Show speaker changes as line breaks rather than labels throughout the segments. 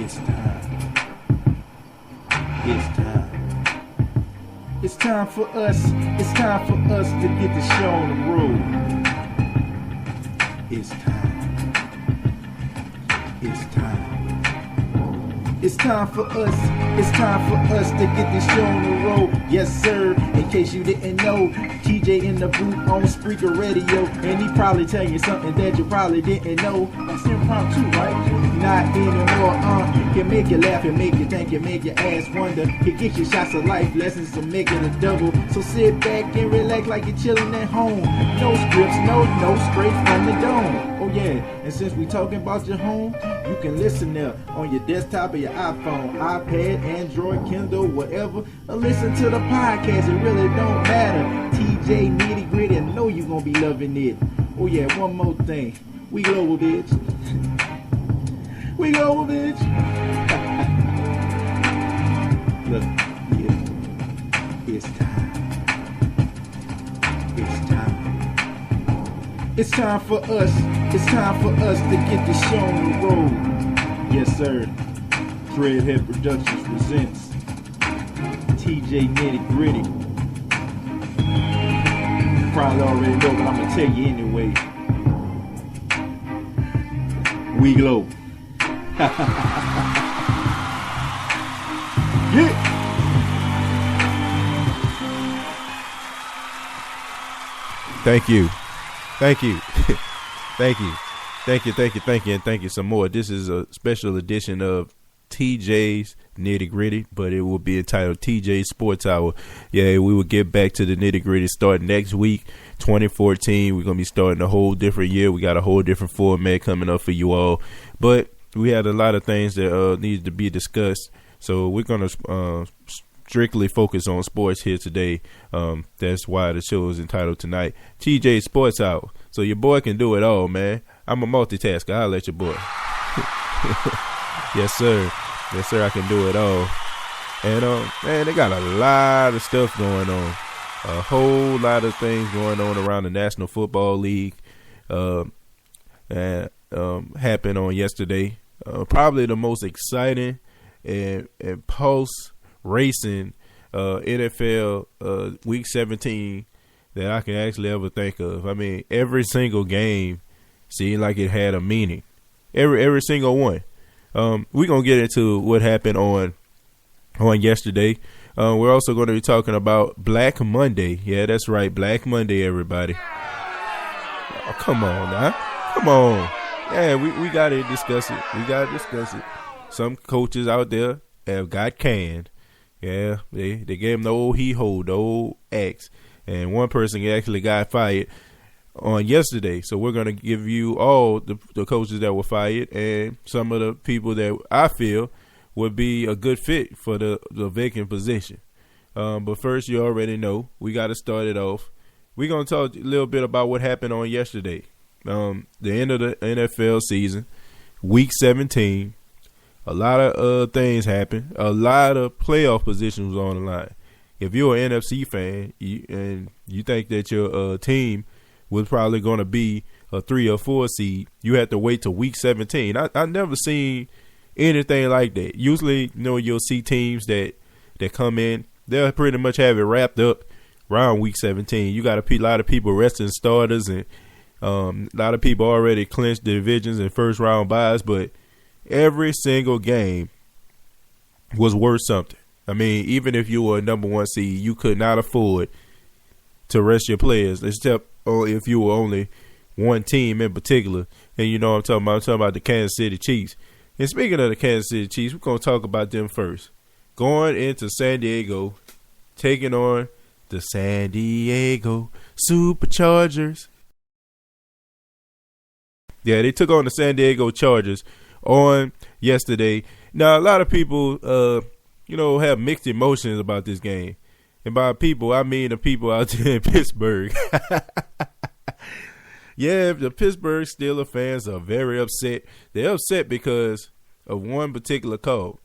It's time. It's time. It's time for us. It's time for us to get the show on the road. It's time. It's time. It's time for us. It's time for us to get this show on the road. Yes, sir. In case you didn't know, TJ in the booth on Spreaker Radio, and he probably tell you something that you probably didn't know. That's impromptu, right? Not anymore. Can make you laugh and make you think and make your ass wonder. Can get you shots of life lessons to make it a double. So sit back and relax like you're chilling at home. No scripts, no notes, straight from the dome. Oh yeah, and since we talking about your home, you can listen there on your desktop or your iPhone, iPad, Android, Kindle, whatever. Or listen to the podcast, it really don't matter. TJ Nitty Gritty, I know you gonna be loving it. Oh yeah, one more thing. We global, bitch. We global, bitch. Look, yeah, it's time. It's time. It's time for us. It's time for us to get the show on the road. Yes, sir. Dreadhead Productions presents TJ Nitty Gritty. You probably already know, but I'm gonna tell you anyway. We glow. Yeah.
Thank you. Thank you. Thank you. Thank you, thank you, thank you, and thank you some more. This is a special edition of TJ's Nitty Gritty, but it will be entitled TJ's Sports Hour. Yeah, we will get back to the nitty gritty starting next week, 2014. We're going to be starting a whole different year. We got a whole different format coming up for you all. But we had a lot of things that needed to be discussed. So we're going to strictly focus on sports here today. That's why the show is entitled tonight TJ's Sports Hour. So your boy can do it all, man. I'm a multitasker. I'll let your boy. Yes, sir. Yes, sir. I can do it all. And man, they got a lot of stuff going on. A whole lot of things going on around the National Football League. And happened on yesterday. Probably the most exciting and pulse racing NFL Week 17 that I can actually ever think of. I mean, every single game seemed like it had a meaning. Every single one. We're going to get into what happened on yesterday. We're also going to be talking about Black Monday. Yeah, that's right. Black Monday, everybody. Oh, come on now. Come on. Yeah, we got to discuss it. We got to discuss it. Some coaches out there have got canned. Yeah, they gave him the old he-ho, the old axe. And one person actually got fired on yesterday. So we're going to give you all the coaches that were fired and some of the people that I feel would be a good fit for the vacant position. But first, you already know, we got to start it off. We're going to talk a little bit about what happened on yesterday. The end of the NFL season, Week 17. A lot of things happened. A lot of playoff positions was on the line. If you're an NFC fan and you think that your team was probably going to be a 3 or 4 seed, you have to wait till Week 17. I never seen anything like that. Usually, you'll see teams that come in, they'll pretty much have it wrapped up around Week 17. You got a lot of people resting starters, and a lot of people already clinched the divisions and first round buys, but every single game was worth something. I mean, even if you were a number 1 seed, you could not afford to rest your players, except if you were only one team in particular. And you know what I'm talking about. I'm talking about the Kansas City Chiefs. And speaking of the Kansas City Chiefs, we're going to talk about them first. Going into San Diego, taking on the San Diego Superchargers. Yeah, they took on the San Diego Chargers on yesterday. Now, a lot of people, have mixed emotions about this game. And by people, I mean the people out there in Pittsburgh. Yeah, the Pittsburgh Steelers fans are very upset. They're upset because of one particular call.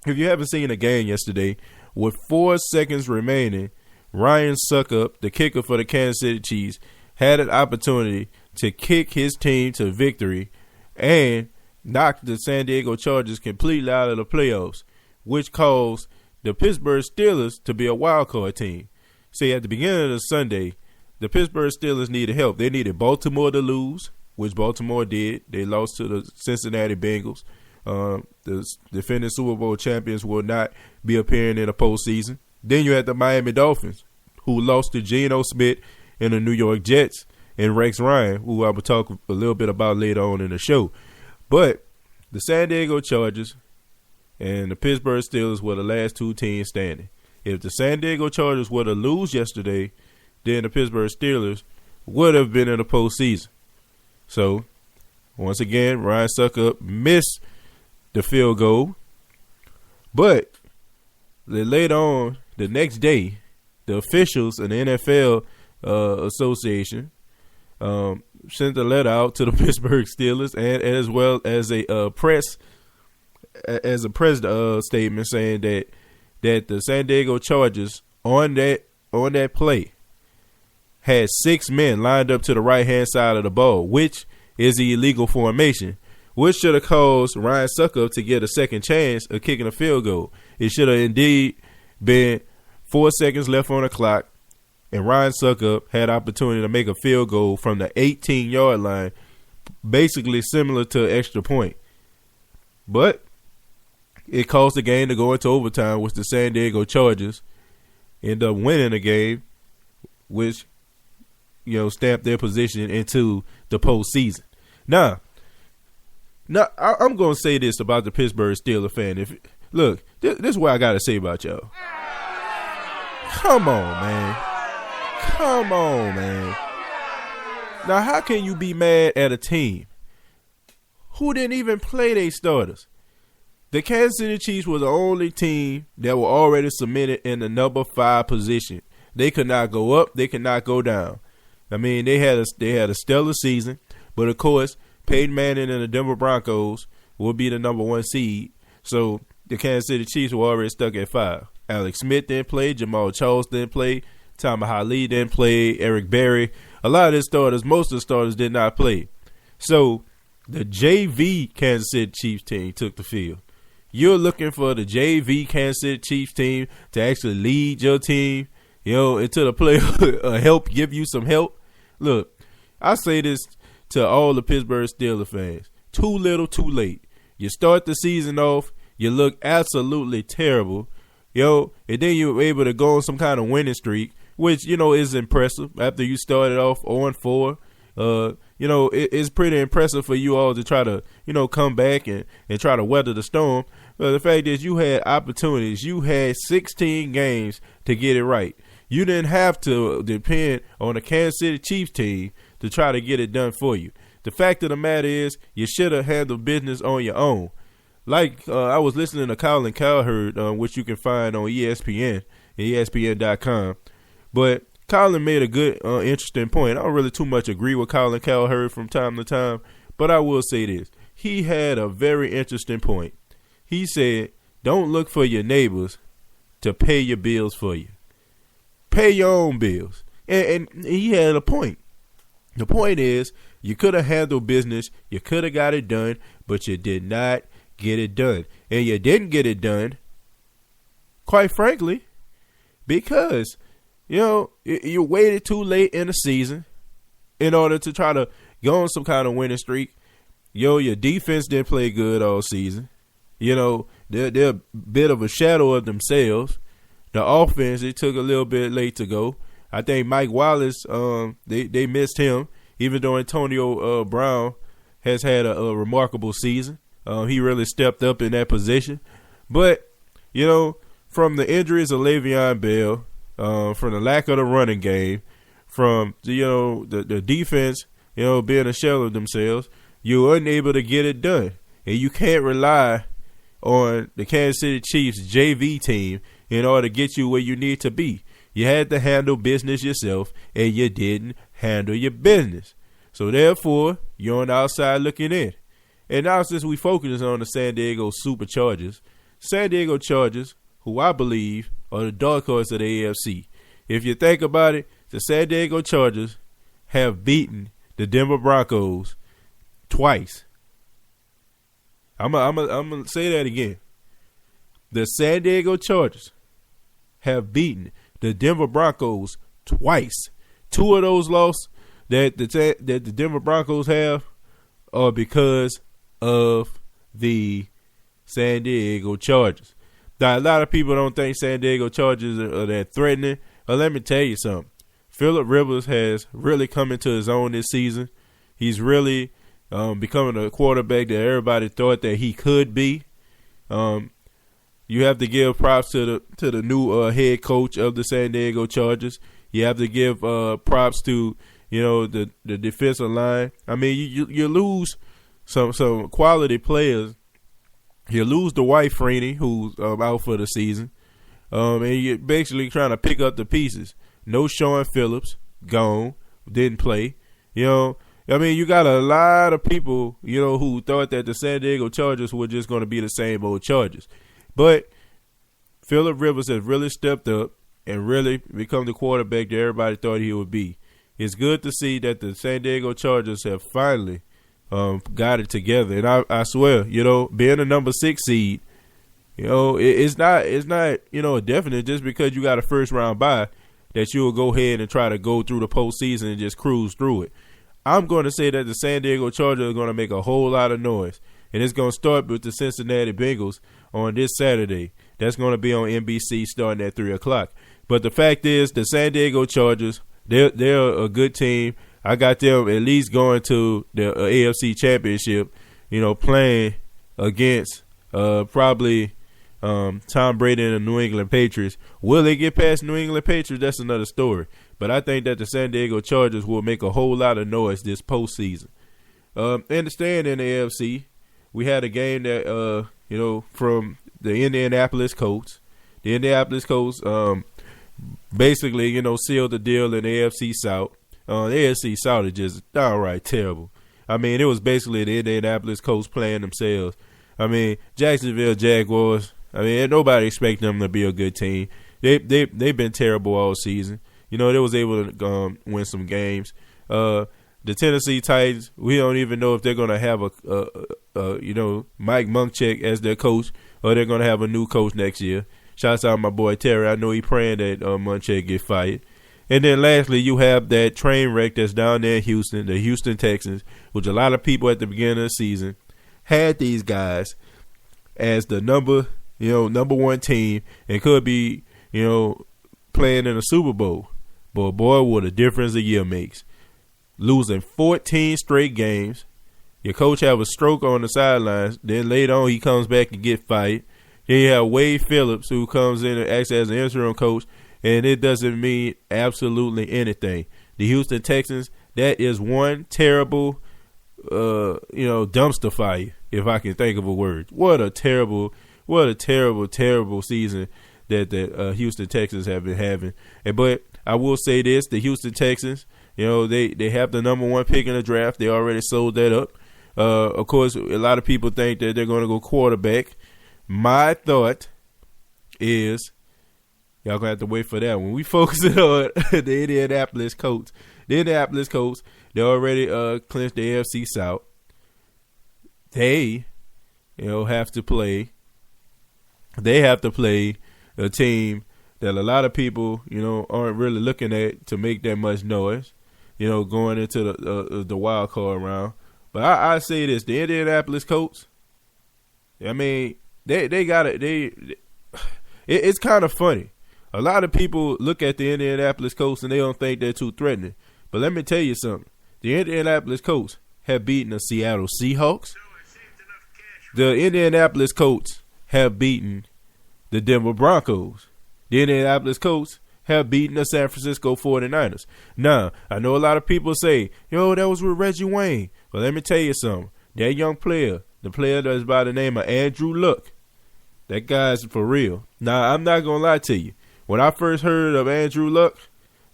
If you haven't seen the game yesterday, with 4 seconds remaining, Ryan Suckup, the kicker for the Kansas City Chiefs, had an opportunity to kick his team to victory, and knocked the San Diego Chargers completely out of the playoffs, which caused the Pittsburgh Steelers to be a wild card team. See, at the beginning of the Sunday, the Pittsburgh Steelers needed help. They needed Baltimore to lose, which Baltimore did. They lost to the Cincinnati Bengals. The defending Super Bowl champions will not be appearing in the postseason. Then you had the Miami Dolphins, who lost to Geno Smith and the New York Jets and Rex Ryan, who I will talk a little bit about later on in the show. But the San Diego Chargers and the Pittsburgh Steelers were the last two teams standing. If the San Diego Chargers were to lose yesterday, then the Pittsburgh Steelers would have been in the postseason. So, once again, Ryan Suckup missed the field goal. But later on, the next day, the officials in the NFL Association sent a letter out to the Pittsburgh Steelers, and as well as a press statement saying that the San Diego Chargers on that play had 6 men lined up to the right hand side of the ball, which is the illegal formation, which should have caused Ryan Suckup to get a second chance of kicking a field goal. It should have indeed been 4 seconds left on the clock, and Ryan Suckup had opportunity to make a field goal from the 18-yard line, basically similar to an extra point. But it caused the game to go into overtime, which the San Diego Chargers end up winning the game, which, stamped their position into the postseason. Now, I'm going to say this about the Pittsburgh Steelers fan. This is what I got to say about y'all. Come on, man. Now, how can you be mad at a team who didn't even play their starters? The Kansas City Chiefs were the only team that were already cemented in the number 5 position. They could not go up. They could not go down. I mean, they had a stellar season, but of course, Peyton Manning and the Denver Broncos will be the number 1 seed. So the Kansas City Chiefs were already stuck at 5. Alex Smith didn't play. Jamal Charles didn't play. Thomas Halee didn't play. Eric Berry. A lot of the starters, most of the starters did not play. So the JV Kansas City Chiefs team took the field. You're looking for the JV Kansas City Chiefs team to actually lead your team, into the playoff, help, give you some help. Look, I say this to all the Pittsburgh Steelers fans. Too little, too late. You start the season off, you look absolutely terrible, and then you're able to go on some kind of winning streak, which, is impressive. After you started off 0-4, it's pretty impressive for you all to try to, come back and try to weather the storm. But the fact is, you had opportunities. You had 16 games to get it right. You didn't have to depend on the Kansas City Chiefs team to try to get it done for you. The fact of the matter is, you should have handled business on your own. Like I was listening to Colin Cowherd, which you can find on ESPN, ESPN.com. But Colin made a good, interesting point. I don't really too much agree with Colin Cowherd from time to time, but I will say this. He had a very interesting point. He said, don't look for your neighbors to pay your bills for you. Pay your own bills. And he had a point. The point is, you could have handled business, you could have got it done, but you did not get it done. And you didn't get it done, quite frankly, because, you waited too late in the season in order to try to go on some kind of winning streak. Your defense didn't play good all season. They're a bit of a shadow of themselves. The offense, it took a little bit late to go. I think Mike Wallace, they missed him, even though Antonio Brown has had a remarkable season. He really stepped up in that position. But, from the injuries of Le'Veon Bell, from the lack of the running game, from, the defense, being a shell of themselves, you were unable to get it done. And you can't rely on the Kansas City Chiefs JV team in order to get you where you need to be. You had to handle business yourself, and you didn't handle your business. So therefore, you're on the outside looking in. And now since we focus on the San Diego Superchargers, San Diego Chargers, who I believe are the dark horse of the AFC. If you think about it, the San Diego Chargers have beaten the Denver Broncos twice. I'm gonna say that again. The San Diego Chargers have beaten the Denver Broncos twice. 2 of those losses that the Denver Broncos have are because of the San Diego Chargers. Now, a lot of people don't think San Diego Chargers are that threatening. But let me tell you something. Phillip Rivers has really come into his own this season. He's really becoming a quarterback that everybody thought that he could be. You have to give props to the new head coach of the San Diego Chargers. You have to give props to the defensive line. I mean, you lose some quality players. You lose Dwight Freeney, who's out for the season, and you're basically trying to pick up the pieces. No Sean Phillips, gone, didn't play. I mean, you got a lot of people, who thought that the San Diego Chargers were just going to be the same old Chargers. But Phillip Rivers has really stepped up and really become the quarterback that everybody thought he would be. It's good to see that the San Diego Chargers have finally got it together. And I swear, being a number 6 seed, it's not a definite just because you got a first round bye that you'll go ahead and try to go through the postseason and just cruise through it. I'm going to say that the San Diego Chargers are going to make a whole lot of noise. And it's going to start with the Cincinnati Bengals on this Saturday. That's going to be on NBC starting at 3 o'clock. But the fact is, the San Diego Chargers, they're a good team. I got them at least going to the AFC Championship, playing against probably Tom Brady and the New England Patriots. Will they get past New England Patriots? That's another story. But I think that the San Diego Chargers will make a whole lot of noise this postseason. And staying in the AFC, we had a game that, from the Indianapolis Colts. The Indianapolis Colts basically, sealed the deal in the AFC South. The AFC South is just downright terrible. I mean, it was basically the Indianapolis Colts playing themselves. I mean, Jacksonville Jaguars, nobody expect them to be a good team. They've been terrible all season. They was able to win some games. The Tennessee Titans, we don't even know if they're going to have Mike Munchak as their coach or they're going to have a new coach next year. Shouts out my boy Terry. I know he praying that Munchak get fired. And then lastly, you have that train wreck that's down there in Houston, the Houston Texans, which a lot of people at the beginning of the season had these guys as the number 1 team and could be, playing in a Super Bowl. But boy, what a difference a year makes. Losing 14 straight games. Your coach have a stroke on the sidelines. Then later on, he comes back and get fired. Then you have Wade Phillips, who comes in and acts as an interim coach, and it doesn't mean absolutely anything. The Houston Texans, that is one terrible, dumpster fire, if I can think of a word. What a terrible, terrible season that the Houston Texans have been having. But I will say this, the Houston Texans, they have the number 1 pick in the draft. They already sold that up. Of course, a lot of people think that they're going to go quarterback. My thought is, y'all going to have to wait for that. When we focus on the Indianapolis Colts, they already clinched the AFC South. They, have to play a team that a lot of people, aren't really looking at to make that much noise, going into the wild card round. But I say this, the Indianapolis Colts, they got it. It's kind of funny. A lot of people look at the Indianapolis Colts and they don't think they're too threatening. But let me tell you something. The Indianapolis Colts have beaten the Seattle Seahawks. The Indianapolis Colts have beaten the Denver Broncos. The Indianapolis Colts have beaten the San Francisco 49ers. Now, I know a lot of people say, that was with Reggie Wayne. But let me tell you something. That young player, the player that's by the name of Andrew Luck, that guy's for real. Now, I'm not going to lie to you. When I first heard of Andrew Luck,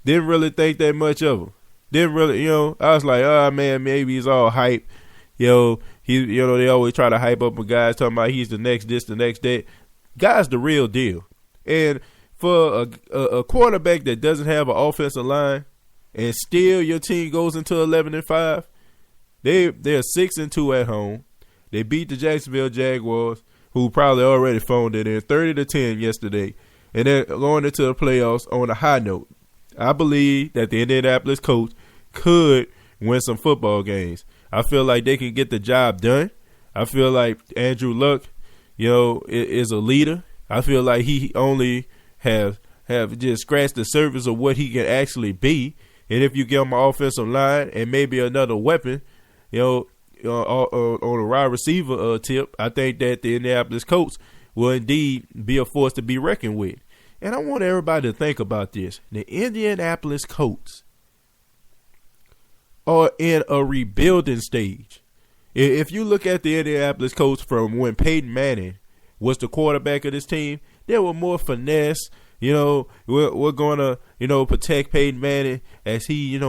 didn't really think that much of him. Didn't really, I was like, oh, man, maybe he's all hype. They always try to hype up a guy talking about he's the next this, the next that. Guy's the real deal. And for a quarterback that doesn't have an offensive line and still your team goes into 11-5, they're 6-2 at home. They beat the Jacksonville Jaguars, who probably already phoned it in 30-10 yesterday. And they're going into the playoffs on a high note. I believe that the Indianapolis Colts could win some football games. I feel like they can get the job done. I feel like Andrew Luck, is a leader. I feel like he only have just scratched the surface of what he can actually be. And if you give him an offensive line and maybe another weapon, on a wide receiver tip, I think that the Indianapolis Colts will indeed be a force to be reckoned with. And I want everybody to think about this. The Indianapolis Colts are in a rebuilding stage. If you look at the Indianapolis Colts from when Peyton Manning was the quarterback of this team, there were more finesse. We're going to, protect Peyton Manning as he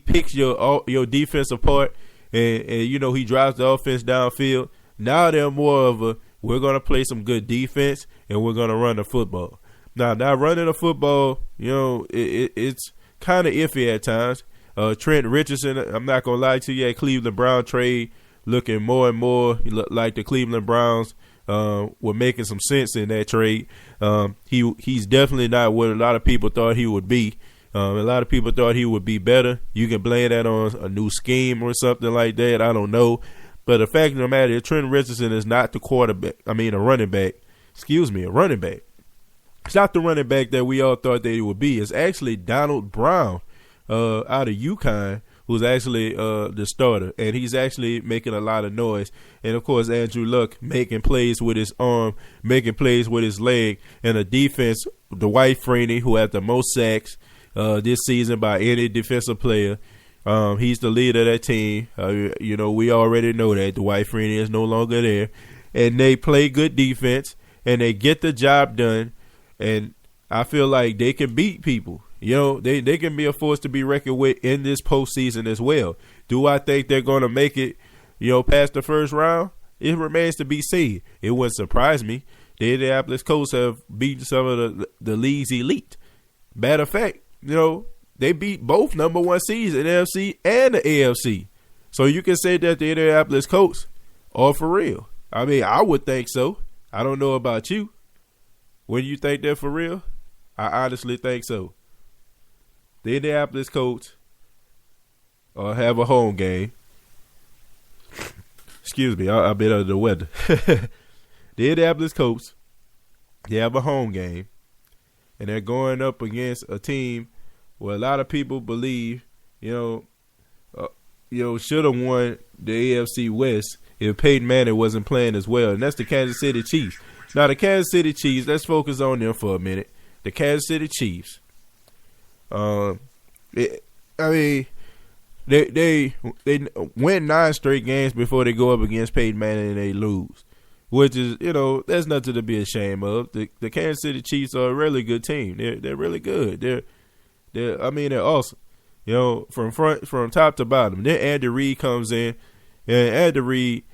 picks your defense apart and he drives the offense downfield. Now they're more of we're going to play some good defense and we're going to run the football. Now running the football, it's kind of iffy at times. Trent Richardson, I'm not going to lie to you, at Cleveland Brown trade looking more and more like the Cleveland Browns were making some sense in that trade. He's definitely not what a lot of people thought he would be. A lot of people thought he would be better. You can blame that on a new scheme or something like that. I don't know. But the fact of the matter is Trent Richardson is not the a running back. A running back. It's not the running back that we all thought that he would be. It's actually Donald Brown out of UConn, who's actually the starter, and he's actually making a lot of noise. And, of course, Andrew Luck making plays with his arm, making plays with his leg, and a defense, Dwight Freeney, who had the most sacks this season by any defensive player. He's the leader of that team. We already know that Dwight Freeney is no longer there. And they play good defense, and they get the job done, and I feel like they can beat people. They can be a force to be reckoned with in this postseason as well. Do I think they're going to make it, past the first round? It remains to be seen. It wouldn't surprise me. The Indianapolis Colts have beaten some of the league's elite. Matter of fact, they beat both number one seeds in the NFC and the AFC. So you can say that the Indianapolis Colts are for real. I would think so. I don't know about you. When you think they're for real? I honestly think so. The Indianapolis Colts have a home game. Excuse me, I've been under the weather. The Indianapolis Colts, they have a home game, and they're going up against a team where a lot of people believe, should have won the AFC West if Peyton Manning wasn't playing as well, and that's the Kansas City Chiefs. Now, the Kansas City Chiefs, let's focus on them for a minute. The Kansas City Chiefs, they win 9 straight games before they go up against Peyton Manning and they lose, which is, there's nothing to be ashamed of. The Kansas City Chiefs are a really good team. They're really good. They're awesome. From top to bottom. Then Andy Reid comes in, and Andy Reid,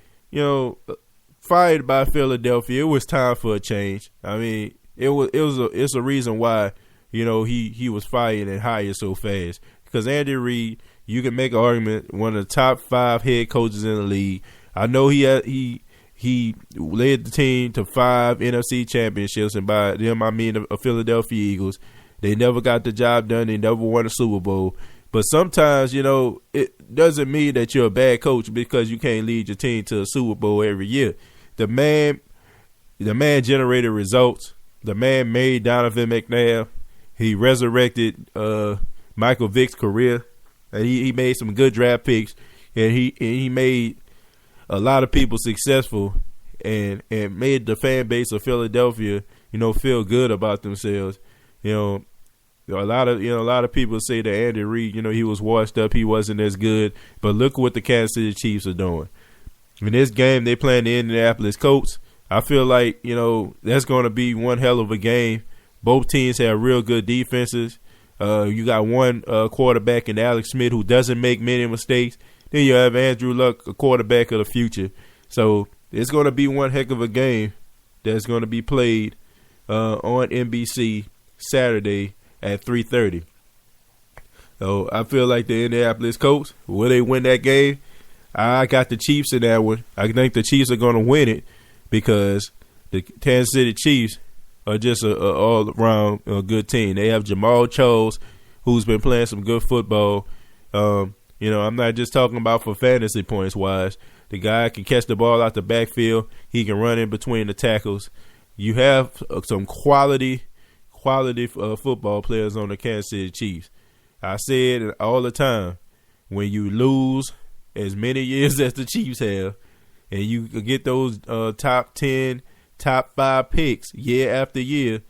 fired by Philadelphia. It was time for a change. It's a reason why, he was fired and hired so fast. Because Andy Reid, you can make an argument, one of the top 5 head coaches in the league. I know he led the team to 5 NFC championships, and by them I mean the Philadelphia Eagles. They never got the job done. They never won a Super Bowl. But sometimes, it doesn't mean that you're a bad coach because you can't lead your team to a Super Bowl every year. The man generated results. The man made Donovan McNabb. He resurrected Michael Vick's career. And he made some good draft picks. And he made a lot of people successful and made the fan base of Philadelphia, feel good about themselves. A lot of people say that Andy Reid, he was washed up, he wasn't as good. But look what the Kansas City Chiefs are doing. In this game, they playing the Indianapolis Colts. I feel like, that's going to be one hell of a game. Both teams have real good defenses. You got one quarterback in Alex Smith who doesn't make many mistakes. Then you have Andrew Luck, a quarterback of the future. So it's going to be one heck of a game that's going to be played on NBC Saturday at 3:30. So I feel like the Indianapolis Colts, will they win that game? I got the Chiefs in that one. I think the Chiefs are going to win it because the Kansas City Chiefs are just a all-around good team. They have Jamal Charles, who's been playing some good football. I'm not just talking about for fantasy points-wise. The guy can catch the ball out the backfield. He can run in between the tackles. You have some quality football players on the Kansas City Chiefs. I say it all the time. When you lose as many years as the Chiefs have, and you get those top 10, top 5 picks year after year,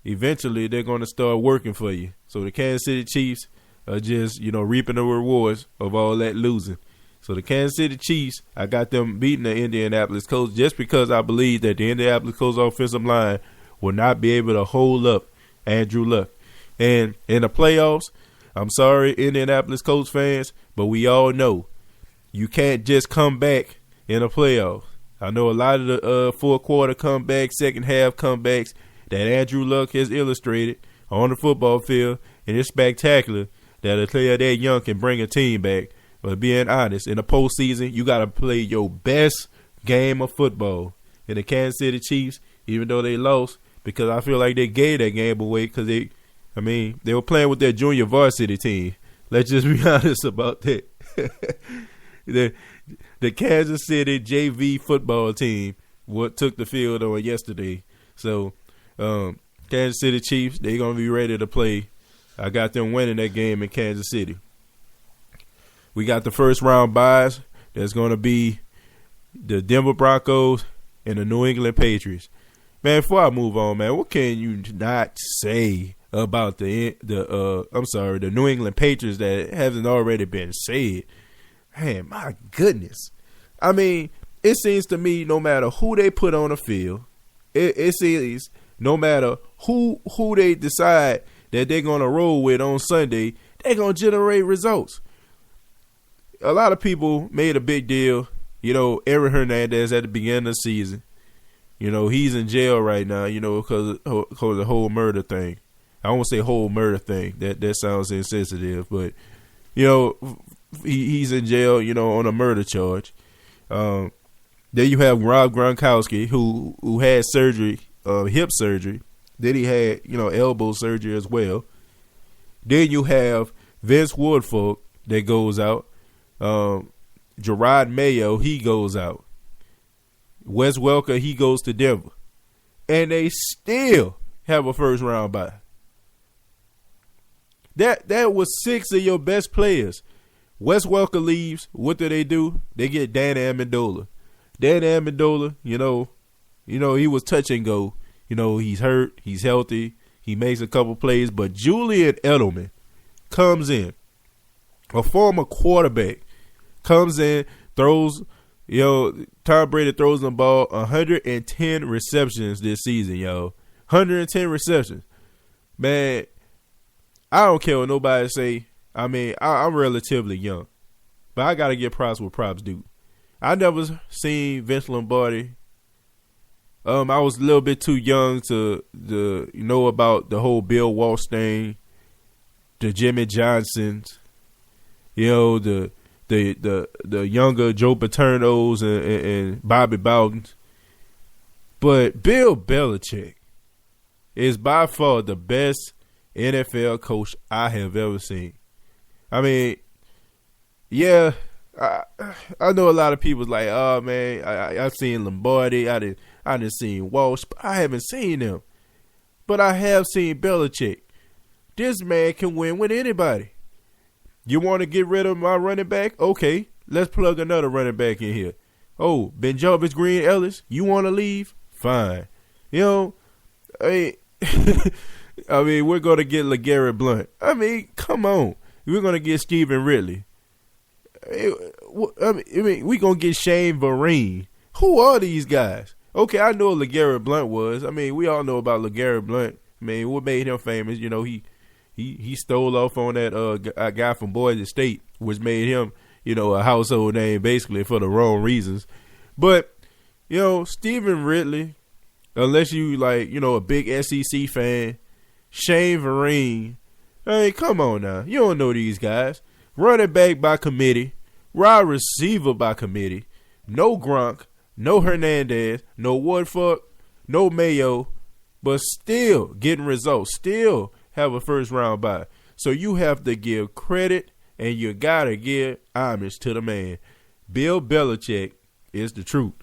eventually they're going to start working for you. So the Kansas City Chiefs are just, reaping the rewards of all that losing. So the Kansas City Chiefs, I got them beating the Indianapolis Colts just because I believe that the Indianapolis Colts offensive line will not be able to hold up Andrew Luck. And in the playoffs, I'm sorry, Indianapolis Colts fans, but we all know you can't just come back in the playoffs. I know a lot of the fourth quarter comebacks, second half comebacks that Andrew Luck has illustrated on the football field, and it's spectacular that a player that young can bring a team back. But being honest, in the postseason, you got to play your best game of football. And the Kansas City Chiefs, even though they lost, because I feel like they gave that game away because they were playing with their junior varsity team. Let's just be honest about that. The Kansas City JV football team took the field on yesterday. So, Kansas City Chiefs, they're going to be ready to play. I got them winning that game in Kansas City. We got the first round buys. That's going to be the Denver Broncos and the New England Patriots. Man, before I move on, man, what can you not say about the New England Patriots that hasn't already been said? Man, my goodness. I mean, it seems to me no matter who they put on the field, it seems no matter who they decide that they're going to roll with on Sunday, they're going to generate results. A lot of people made a big deal, Aaron Hernandez at the beginning of the season. He's in jail right now, because of the whole murder thing. I won't say whole murder thing. That sounds insensitive, but, he's in jail, on a murder charge. Then you have Rob Gronkowski, who had surgery, hip surgery. Then he had, elbow surgery as well. Then you have Vince Wilfork that goes out. Gerard Mayo, he goes out. Wes Welker, he goes to Denver. And they still have a first round bye. That was 6 of your best players. Wes Welker leaves. What do? They get Dan Amendola. Dan Amendola, he was touch and go. He's hurt. He's healthy. He makes a couple plays. But Julian Edelman comes in. A former quarterback comes in, throws, Tom Brady throws the ball 110 receptions this season, 110 receptions. Man, I don't care what nobody say. I mean, I'm relatively young, but I got to give props where props due. I never seen Vince Lombardi. I was a little bit too young to know about the whole Bill Walsh thing, the Jimmy Johnsons, the younger Joe Paternos and Bobby Bowdens. But Bill Belichick is by far the best NFL coach I have ever seen. I mean, yeah, I know a lot of people's like, oh man, I've seen Lombardi, I didn't seen Walsh, but I haven't seen them. But I have seen Belichick. This man can win with anybody. You want to get rid of my running back? Okay, let's plug another running back in here. Oh, Ben Jarvis Green Ellis, you want to leave? Fine. I mean, we're going to get LeGarrette Blount. I mean, come on. We're going to get Stephen Ridley. I mean, we're going to get Shane Vereen. Who are these guys? Okay, I know what LeGarrette Blount was. I mean, we all know about LeGarrette Blount. I mean, what made him famous? He stole off on that guy from Boise State, which made him, a household name basically for the wrong reasons. But, Stephen Ridley, unless you a big SEC fan, Shane Vereen, hey, come on now. You don't know these guys. Running back by committee, wide receiver by committee, no Gronk, no Hernandez, no Woodfuck, no Mayo, but still getting results, still have a first round bye. So you have to give credit and you got to give homage to the man. Bill Belichick is the truth.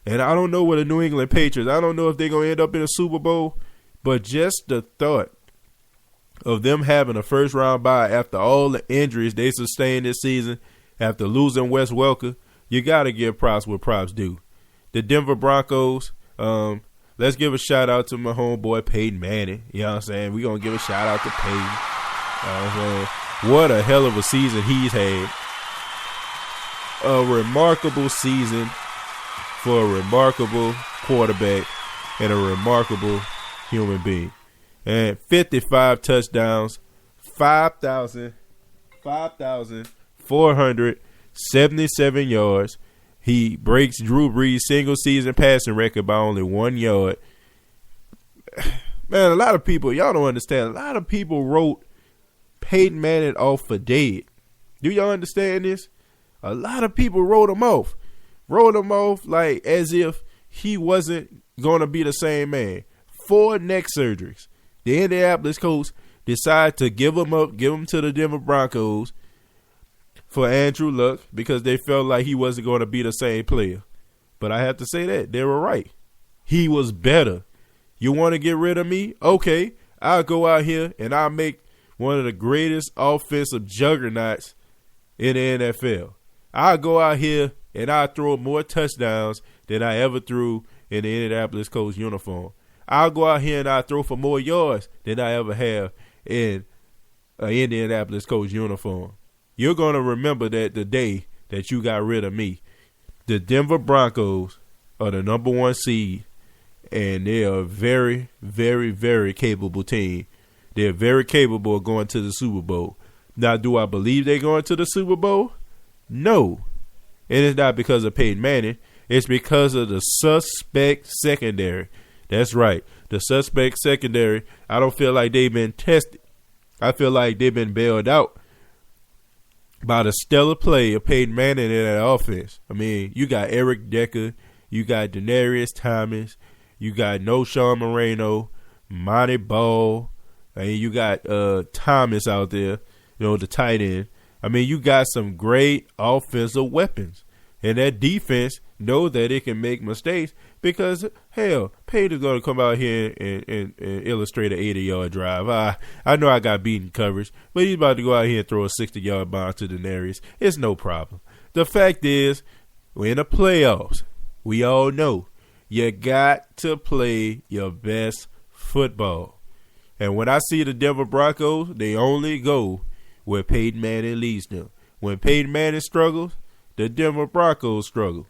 And I don't know what the New England Patriots, I don't know if they're going to end up in a Super Bowl, but just the thought of them having a first round bye after all the injuries they sustained this season, after losing Wes Welker, you got to give props where props due. The Denver Broncos, let's give a shout out to my homeboy Peyton Manning. You know what I'm saying? We're going to give a shout out to Peyton. You know what I'm saying? What a hell of a season he's had. A remarkable season for a remarkable quarterback and a remarkable human being. And 55 touchdowns, 5,477 yards. He breaks Drew Brees' single season passing record by only 1 yard. Man, a lot of people, y'all don't understand. A lot of people wrote Peyton Manning off for dead. Do y'all understand this? A lot of people wrote him off. Wrote him off like as if he wasn't going to be the same man. 4 neck surgeries. The Indianapolis Colts decided to give him up, give him to the Denver Broncos for Andrew Luck because they felt like he wasn't going to be the same player. But I have to say that they were right. He was better. You want to get rid of me? Okay, I'll go out here and I'll make one of the greatest offensive juggernauts in the NFL. I'll go out here and I'll throw more touchdowns than I ever threw in the Indianapolis Colts uniform. I'll go out here and I'll throw for more yards than I ever have in an Indianapolis Colts uniform. You're going to remember that the day that you got rid of me. The Denver Broncos are the number 1 seed, and they are a very, very, very capable team. They're very capable of going to the Super Bowl. Now, do I believe they're going to the Super Bowl? No. And it's not because of Peyton Manning. It's because of the suspect secondary. That's right. The suspect secondary, I don't feel like they've been tested. I feel like they've been bailed out by the stellar play of Peyton Manning in that offense. I mean, you got Eric Decker, you got Denarius Thomas, you got No Sean Moreno, Monty Ball, and you got Thomas out there, the tight end. I mean, you got some great offensive weapons. And that defense know that it can make mistakes because, hell, Peyton's going to come out here and illustrate an 80-yard drive. I know I got beaten coverage, but he's about to go out here and throw a 60-yard bomb to Denarius. It's no problem. The fact is, we're in the playoffs. We all know you got to play your best football. And when I see the Denver Broncos, they only go where Peyton Manning leads them. When Peyton Manning struggles, the Denver Broncos struggle.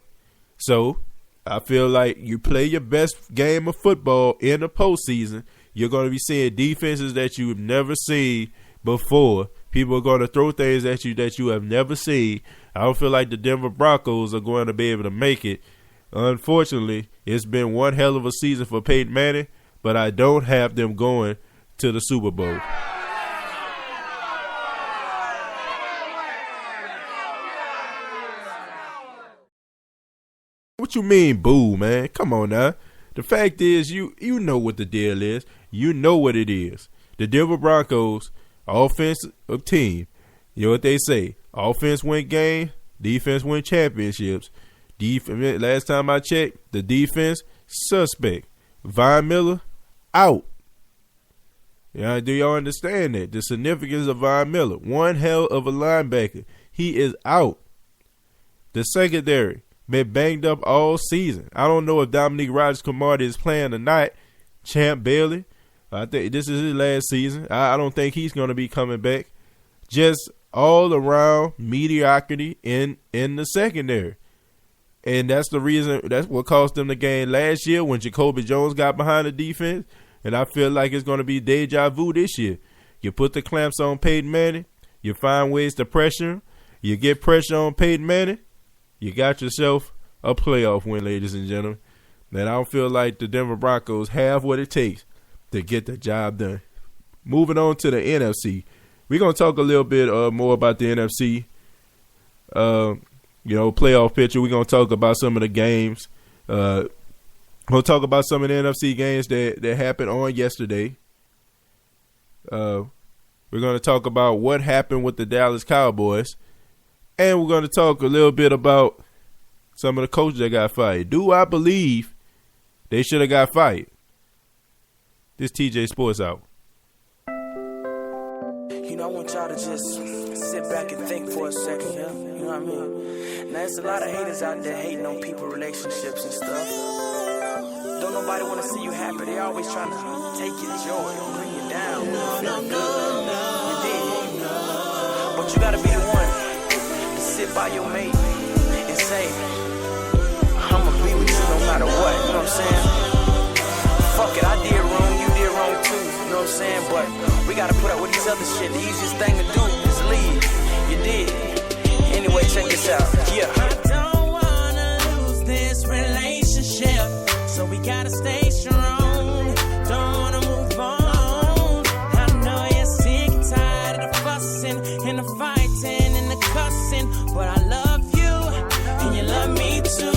So I feel like you play your best game of football in the postseason, you're going to be seeing defenses that you've never seen before. People are going to throw things at you that you have never seen. I don't feel like the Denver Broncos are going to be able to make it. Unfortunately, it's been one hell of a season for Peyton Manning, but I don't have them going to the Super Bowl. What you mean, boo, man? Come on now. The fact is, you know what the deal is. You know what it is. The Denver Broncos, offensive team. You know what they say? Offense win games, defense win championships. Last time I checked, the defense, suspect. Von Miller, out. Yeah, do y'all understand that? The significance of Von Miller. One hell of a linebacker. He is out. The secondary been banged up all season. I don't know if Dominique Rodgers-Cromartie is playing or not. Champ Bailey, I think this is his last season. I don't think he's going to be coming back. Just all around mediocrity in the secondary. And that's the reason, that's what cost them the game last year when Jacoby Jones got behind the defense. And I feel like it's going to be deja vu this year. You put the clamps on Peyton Manning. You find ways to pressure him. You get pressure on Peyton Manning. You got yourself a playoff win, ladies and gentlemen. And I don't feel like the Denver Broncos have what it takes to get the job done. Moving on to the NFC. We're going to talk a little bit more about the NFC. playoff picture. We're gonna talk about some of the games. We'll talk about some of the NFC games that happened on yesterday. We're gonna talk about what happened with the Dallas Cowboys, and we're gonna talk a little bit about some of the coaches that got fired. Do I believe they should have got fired? This TJ Sports Hour.
I want y'all to just sit back and think for a second, yeah? You know what I mean? Now, there's a lot of haters out there hating on people, relationships and stuff. Don't nobody want to see you happy. They always trying to take your joy and bring you down. You did. But you got to be the one to sit by your mate and say, I'm going to be with you no matter what. You know what I'm saying? Fuck it, I did wrong, you did wrong too. You know what I'm saying? But we gotta put up with each other's shit. The easiest thing to do is leave. You did. Anyway, check this out. Yeah.
I don't wanna lose this relationship, so we gotta stay strong. Don't wanna move on. I know you're sick and tired of the fussing and the fighting and the cussing, but I love you and you love me too.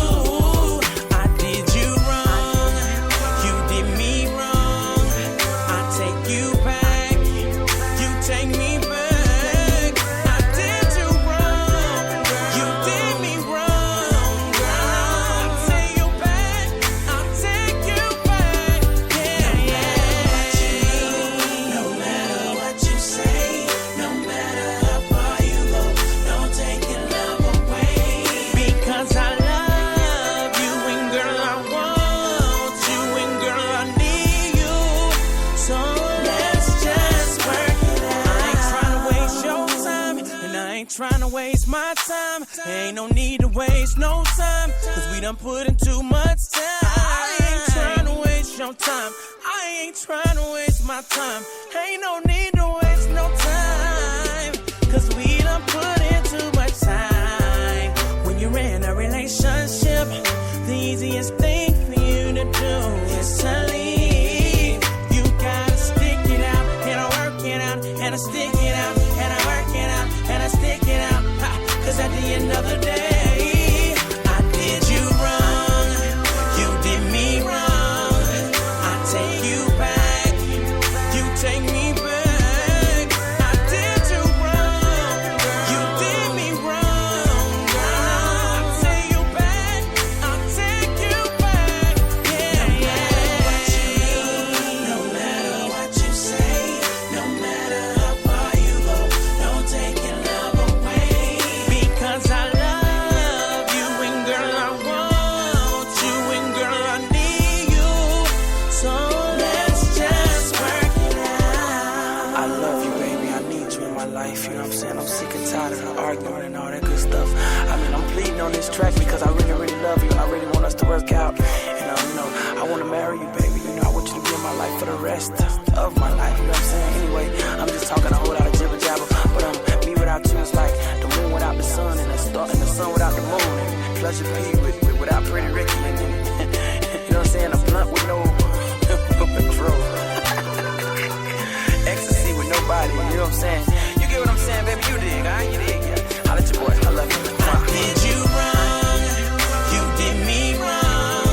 Trying to waste my time. Ain't no need to waste no time, cause we done put in too much time. I ain't trying to waste your time. I ain't trying to waste my time. Ain't no need to waste no time, cause we done put in too much time. When you're in a relationship, the easiest thing for you to do is to leave. You gotta stick it out and work it out and stick it out and work it out and stick it out, cause at the end of the day, I did you wrong, you did me wrong. I take you back, you take me back. I did you wrong, you did me wrong. I'll take you back, I'll take you back. No matter what you say, no matter how far you go, don't take your love away. Because I love you and girl I want you and girl I need you. So let's just work it out.
I love you, baby. I need you in my life. You know what I'm saying? I'm sick and tired of the arguing and all that good stuff. I mean, I'm pleading on this track because I really, really love you. I really want us to work out. And I want to marry you, baby. You know, I want you to be in my life for the rest of my life. You know what I'm saying? Anyway, I'm just talking a whole lot of jibber jabber. But me without you is like the moon without the sun and the sun without the moon. And Pleasure P without Pretty Ricky. And you know what I'm saying? A blunt with no bro. Ecstasy with nobody. You know what I'm saying? You get what I'm saying, baby? You dig, huh? You dig, yeah. Holla at your boy. I love you.
Did you wrong? You did me wrong.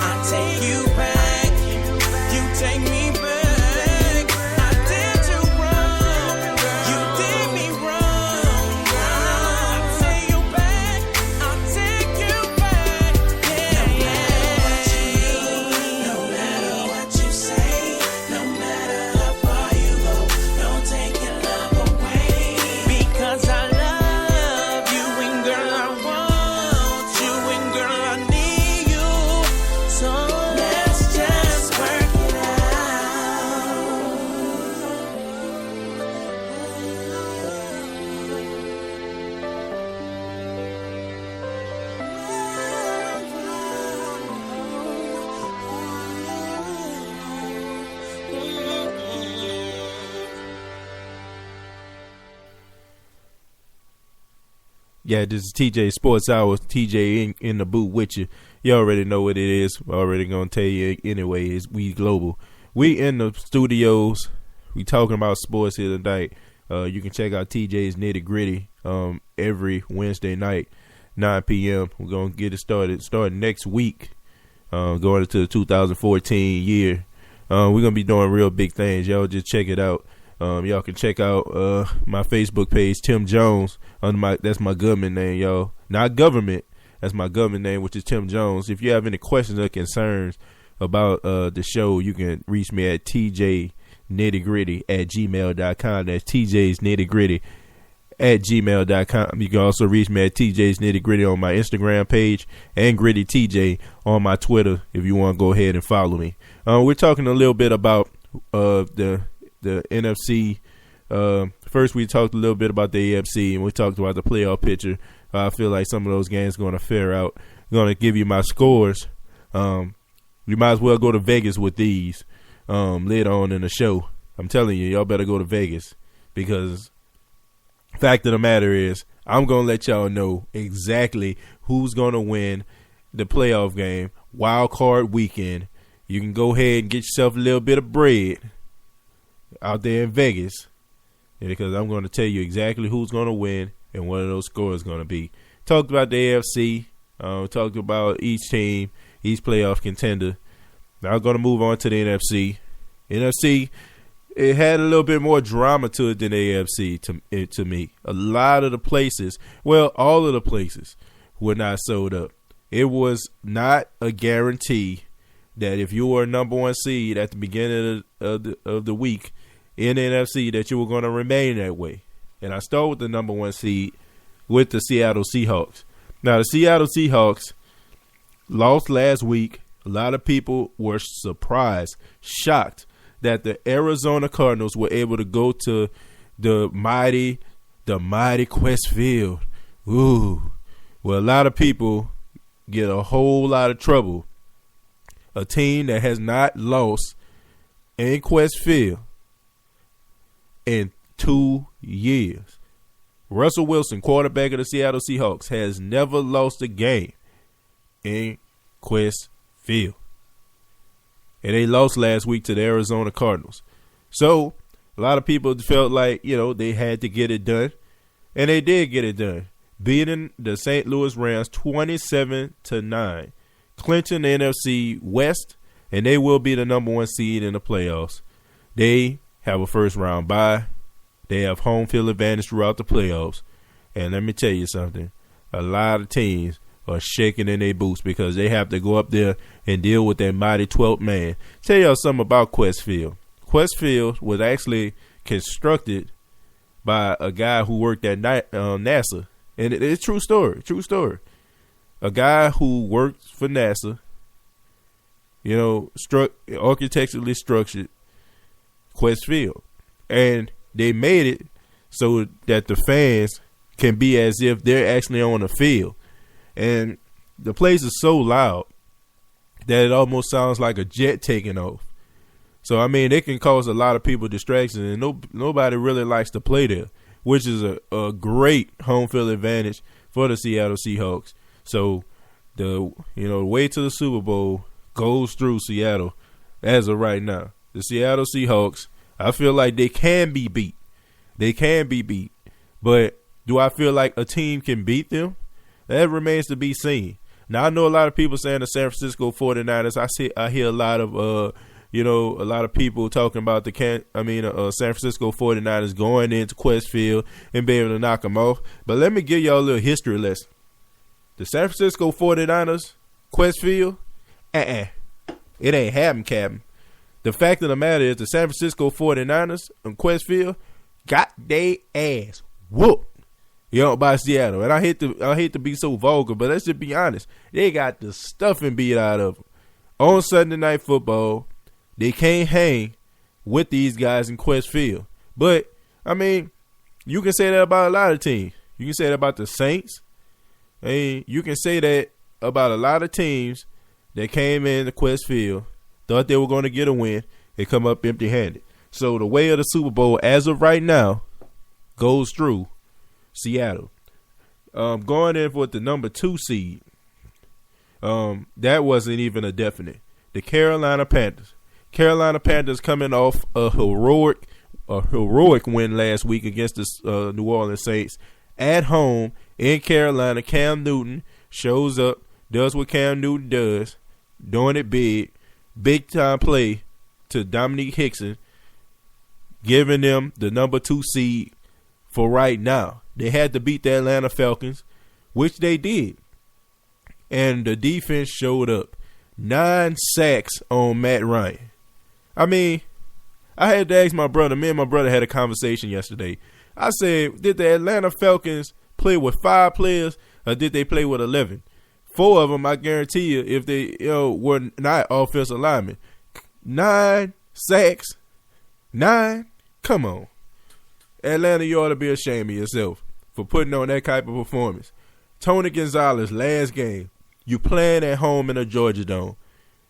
I take you back. You take me back. I did you wrong. You did me wrong. I'll take you back. I'll take you back.
No matter what you say, no matter how far you go, don't take your love away.
Because I love you and girl I want you and girl I need you. So let's just work it
Yeah, this is TJ Sports Hour. TJ in the booth with you. You already know what it is. I'm already going to tell you anyway. It's We Global. We in the studios. We talking about sports here tonight. You can check out TJ's Nitty Gritty every Wednesday night, 9 p.m. We're going to get it starting next week, going into the 2014 year. We're going to be doing real big things. Y'all just check it out. Y'all can check out my Facebook page, Tim Jones. That's my government name, y'all. Not government. That's my government name, which is Tim Jones. If you have any questions or concerns about the show, you can reach me at tjnittigritty@gmail.com. That's TJ's Nitty Gritty @gmail.com. You can also reach me at TJ's Nitty Gritty on my Instagram page and Gritty TJ on my Twitter if you want to go ahead and follow me. We're talking a little bit about the NFC. First, we talked a little bit about the AFC, and we talked about the playoff picture. I feel like some of those games are going to fare out. I'm going to give you my scores. You might as well go to Vegas with these later on in the show. I'm telling you, y'all better go to Vegas, because fact of the matter is I'm going to let y'all know exactly who's going to win the playoff game, wild card weekend. You can go ahead and get yourself a little bit of bread out there in Vegas, because I'm going to tell you exactly who's going to win and what those scores going to be. Talked about the AFC. Talked about each team, each playoff contender. Now I'm going to move on to the NFC. NFC, it had a little bit more drama to it than the AFC to me. A lot of the places, well, all of the places were not sold up. It was not a guarantee that if you were a number one seed at the beginning of the week in the NFC, that you were going to remain that way. And I start with the number one seed with the Seattle Seahawks. Now, the Seattle Seahawks lost last week. A lot of people were surprised, shocked that the Arizona Cardinals were able to go to the mighty Quest Field. Ooh. Well, a lot of people get a whole lot of trouble. A team that has not lost in Quest Field in 2 years. Russell Wilson, quarterback of the Seattle Seahawks, has never lost a game in Quest Field. And they lost last week to the Arizona Cardinals. So, a lot of people felt like, they had to get it done. And they did get it done, beating the St. Louis Rams 27-9. Clinching the NFC West, and they will be the number one seed in the playoffs. They have a first round bye. They have home field advantage throughout the playoffs. And let me tell you something. A lot of teams are shaking in their boots because they have to go up there and deal with that mighty 12th man. Tell y'all something about Quest Field. Quest Field was actually constructed by a guy who worked at NASA. And it's true story. A guy who worked for NASA, architecturally structured Quest Field. And they made it so that the fans can be as if they're actually on the field. And the place is so loud that it almost sounds like a jet taking off. So, it can cause a lot of people distractions, and nobody really likes to play there, which is a great home field advantage for the Seattle Seahawks. So, the way to the Super Bowl goes through Seattle as of right now. The Seattle Seahawks, I feel like they can be beat. But do I feel like a team can beat them? That remains to be seen. Now, I know a lot of people saying the San Francisco 49ers. I hear a lot of a lot of people talking about the San Francisco 49ers going into Quest Field and being able to knock them off. But let me give y'all a little history lesson. The San Francisco 49ers, Quest Field, it ain't happening, Captain. The fact of the matter is the San Francisco 49ers on Quest Field got their ass whooped, by Seattle. And I hate to be so vulgar, but let's just be honest. They got the stuffing beat out of them. On Sunday Night Football, they can't hang with these guys in Quest Field. But, you can say that about a lot of teams. You can say that about the Saints. You can say that about a lot of teams that came in the Quest Field, thought they were going to get a win, and come up empty-handed. So the way of the Super Bowl, as of right now, goes through Seattle. Going in with the number 2 seed, that wasn't even a definite. The Carolina Panthers. Carolina Panthers coming off a heroic heroic win last week against the New Orleans Saints at home in Carolina. Cam Newton shows up, does what Cam Newton does, doing it big time play to Dominique Hickson, giving them the number 2 seed for right now. They had to beat the Atlanta Falcons, which they did. And the defense showed up. 9 sacks on Matt Ryan. I mean, I had to ask my brother. Me and my brother had a conversation yesterday. I said, did the Atlanta Falcons play with 5 players or did they play with 11? 4 of them, I guarantee you, if they were not offensive linemen. 9 sacks. 9? Come on. Atlanta, you ought to be ashamed of yourself for putting on that type of performance. Tony Gonzalez, last game. You playing at home in a Georgia Dome.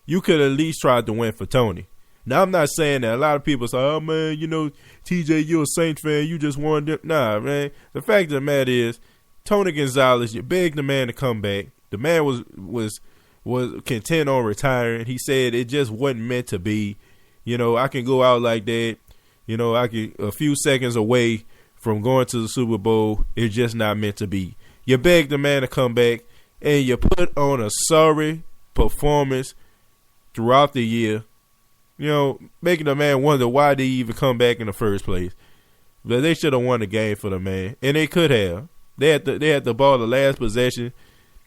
You could at least try to win for Tony. Now, I'm not saying that. A lot of people say, oh, man, TJ, you're a Saints fan. You just won. Nah, man. The fact of the matter is, Tony Gonzalez, you begged the man to come back. The man was content on retiring. He said it just wasn't meant to be. I can go out like that. I can a few seconds away from going to the Super Bowl. It's just not meant to be. You begged the man to come back, and you put on a sorry performance throughout the year. Making the man wonder why they even come back in the first place. But they should have won the game for the man, and they could have. They had the ball the last possession,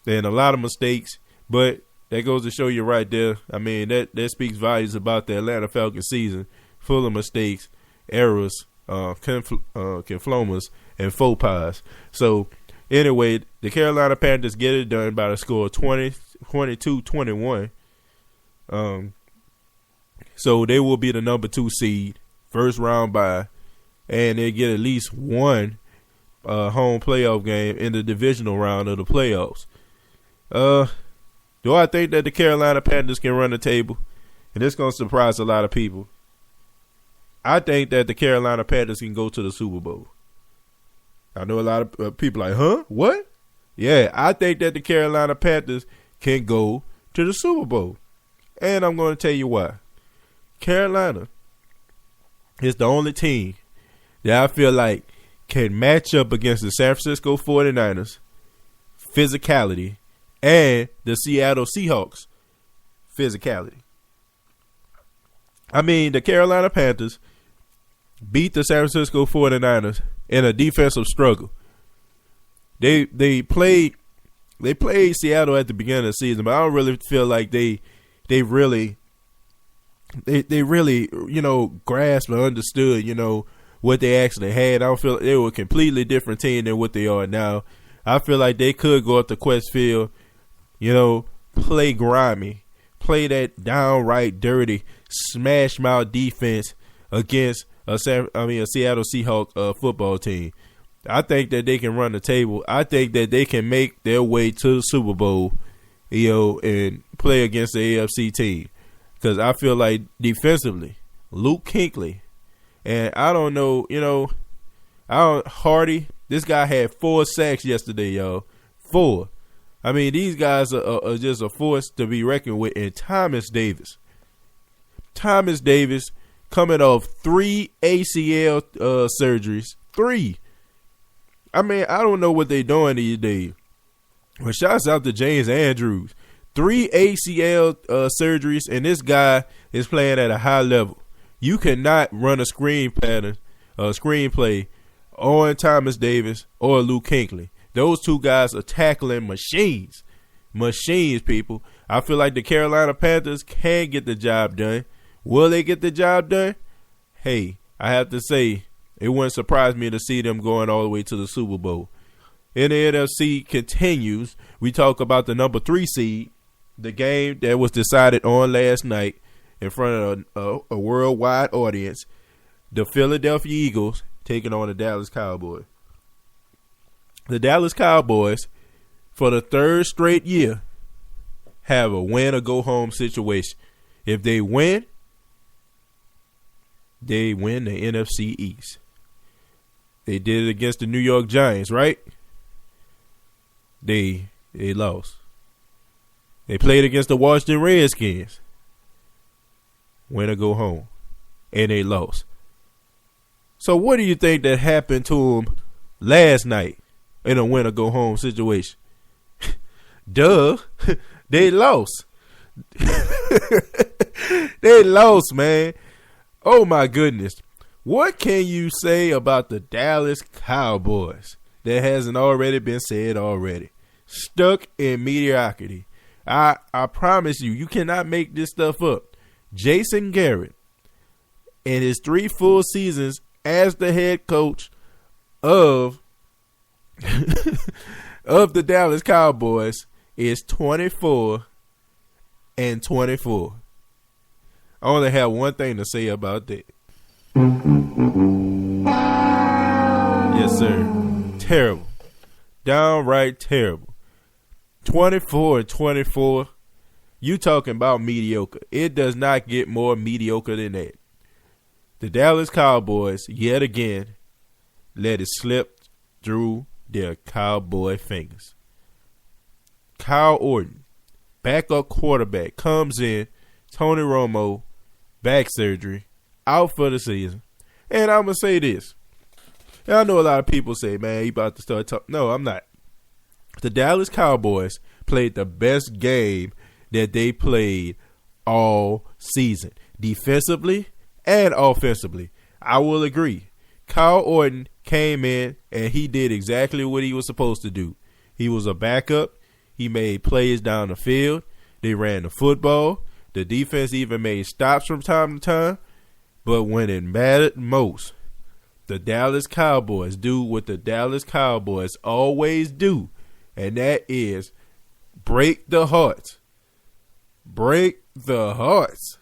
and a lot of mistakes. But that goes to show you right there. I mean, that speaks volumes about the Atlanta Falcons season, full of mistakes, errors, conflomas, and faux pas. So, anyway, the Carolina Panthers get it done by the score of 22-21. So they will be the number 2 seed, first round bye, and they get at least one home playoff game in the divisional round of the playoffs. Do I think that the Carolina Panthers can run the table? And this is going to surprise a lot of people. I think that the Carolina Panthers can go to the Super Bowl. I know a lot of people like, huh? What? Yeah, I think that the Carolina Panthers can go to the Super Bowl. And I'm going to tell you why. Carolina is the only team that I feel like can match up against the San Francisco 49ers physicality and the Seattle Seahawks physicality. I mean, the Carolina Panthers beat the San Francisco 49ers in a defensive struggle. They played Seattle at the beginning of the season, but I don't really feel like they really grasped or understood, what they actually had. I don't feel like they were a completely different team than what they are now. I feel like they could go up to Quest Field, play grimy, play that downright dirty, smash mouth defense against a Seattle Seahawks football team. I think that they can run the table. I think that they can make their way to the Super Bowl, and play against the AFC team. Because I feel like defensively, Luke Kuechly, and I don't know, Hardy, this guy had 4 sacks yesterday, y'all. 4. I mean, these guys are just a force to be reckoned with. And Thomas Davis coming off 3 ACL surgeries. 3. I mean, I don't know what they're doing these days. But shouts out to James Andrews. 3 ACL surgeries, and this guy is playing at a high level. You cannot run a screenplay on Thomas Davis or Luke Kuechly. Those 2 guys are tackling machines. Machines, people. I feel like the Carolina Panthers can get the job done. Will they get the job done? Hey, I have to say, it wouldn't surprise me to see them going all the way to the Super Bowl. And the NFC continues. We talk about the number 3 seed, the game that was decided on last night in front of a worldwide audience. The Philadelphia Eagles taking on the Dallas Cowboys. The Dallas Cowboys, for the 3rd straight year, have a win or go home situation. If they win, they win the NFC East. They did it against the New York Giants, right? They lost. They played against the Washington Redskins. Win or go home. And they lost. So what do you think that happened to him last night in a win or go home situation? Duh. They lost. They lost, man. Oh my goodness. What can you say about the Dallas Cowboys that hasn't already been said already? Stuck in mediocrity. I promise you, you cannot make this stuff up. Jason Garrett, in his 3 full seasons as the head coach of of the Dallas Cowboys, is 24-24. I only have one thing to say about that. Yes, sir. Terrible. Downright terrible. 24-24. You talking about mediocre. It does not get more mediocre than that. The Dallas Cowboys, yet again, let it slip through their cowboy fingers. Kyle Orton, backup quarterback, comes in. Tony Romo, back surgery, out for the season. And I'm going to say this. And I know a lot of people say, man, you about to start talking. No, I'm not. The Dallas Cowboys played the best game that they played all season, defensively and offensively. I will agree. Kyle Orton came in and he did exactly what he was supposed to do. He was a backup. He made plays down the field. They ran the football. The defense even made stops from time to time. But when it mattered most, the Dallas Cowboys do what the Dallas Cowboys always do, and that is break the hearts. Break the hearts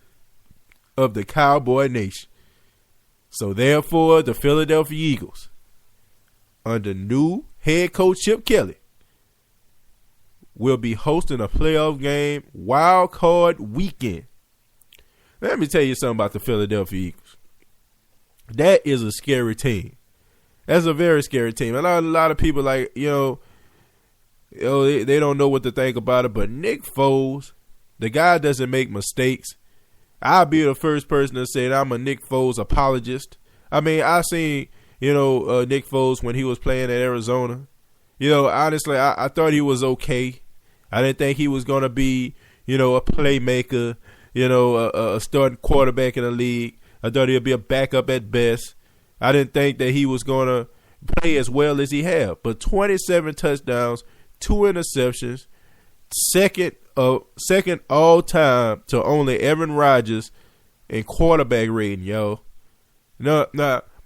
of the Cowboy Nation. So therefore, the Philadelphia Eagles, under new head coach Chip Kelly, will be hosting a playoff game wild card weekend. Let me tell you something about the Philadelphia Eagles. That is a scary team. That's a very scary team. A lot of people they don't know what to think about it, but Nick Foles, the guy doesn't make mistakes. I'll be the first person to say that I'm a Nick Foles apologist. I mean, I seen, Nick Foles when he was playing at Arizona. Honestly, I thought he was okay. I didn't think he was going to be, a playmaker, a starting quarterback in the league. I thought he'd be a backup at best. I didn't think that he was going to play as well as he had. But 27 touchdowns, 2 interceptions, second all time to only Aaron Rodgers in quarterback rating, yo. Now,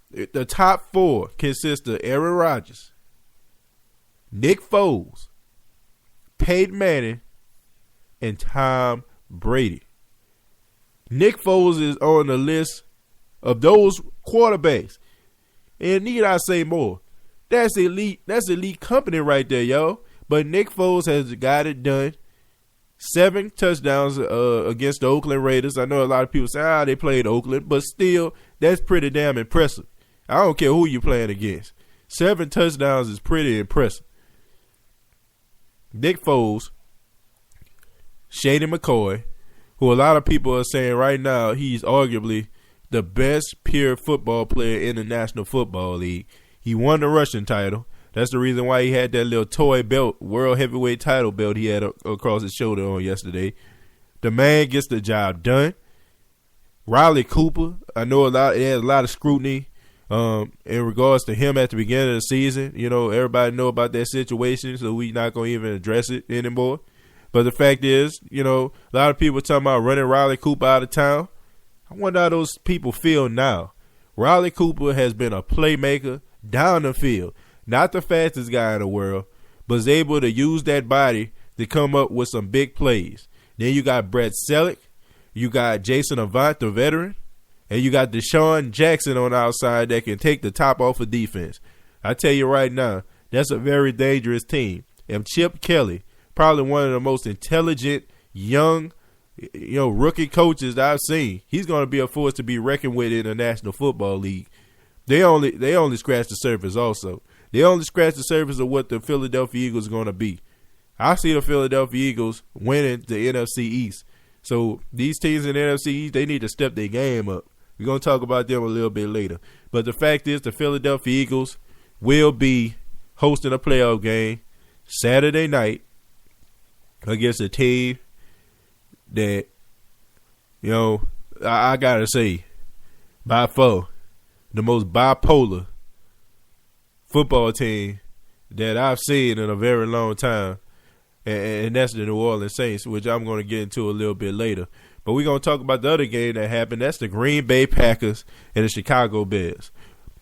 the top 4 consist of Aaron Rodgers, Nick Foles, Peyton Manning, and Tom Brady. Nick Foles is on the list of those quarterbacks. And need I say more? That's elite. That's elite company right there, yo. But Nick Foles has got it done. 7 touchdowns against the Oakland Raiders. I know a lot of people say, they played Oakland, but still, that's pretty damn impressive. I don't care who you're playing against. 7 touchdowns is pretty impressive. Nick Foles, Shady McCoy, who a lot of people are saying right now he's arguably the best pure football player in the National Football League. He won the rushing title. That's the reason why he had that little toy belt, world heavyweight title belt he had across his shoulder on yesterday. The man gets the job done. Riley Cooper, I know it has a lot of scrutiny in regards to him at the beginning of the season. Everybody know about that situation, so we not going to even address it anymore. But the fact is, a lot of people talking about running Riley Cooper out of town. I wonder how those people feel now. Riley Cooper has been a playmaker down the field. Not the fastest guy in the world, but is able to use that body to come up with some big plays. Then you got Brett Selleck. You got Jason Avant, the veteran. And you got Deshaun Jackson on the outside that can take the top off of defense. I tell you right now, that's a very dangerous team. And Chip Kelly, probably one of the most intelligent, young, rookie coaches that I've seen. He's going to be a force to be reckoned with in the National Football League. They only scratch the surface also. They only scratch the surface of what the Philadelphia Eagles are going to be. I see the Philadelphia Eagles winning the NFC East. So these teams in the NFC East, they need to step their game up. We're going to talk about them a little bit later. But the fact is, the Philadelphia Eagles will be hosting a playoff game Saturday night against a team that, I got to say, by far, the most bipolar football team that I've seen in a very long time, and that's the New Orleans Saints, which I'm going to get into a little bit later. But we're going to talk about the other game that happened. That's the Green Bay Packers and the Chicago Bears.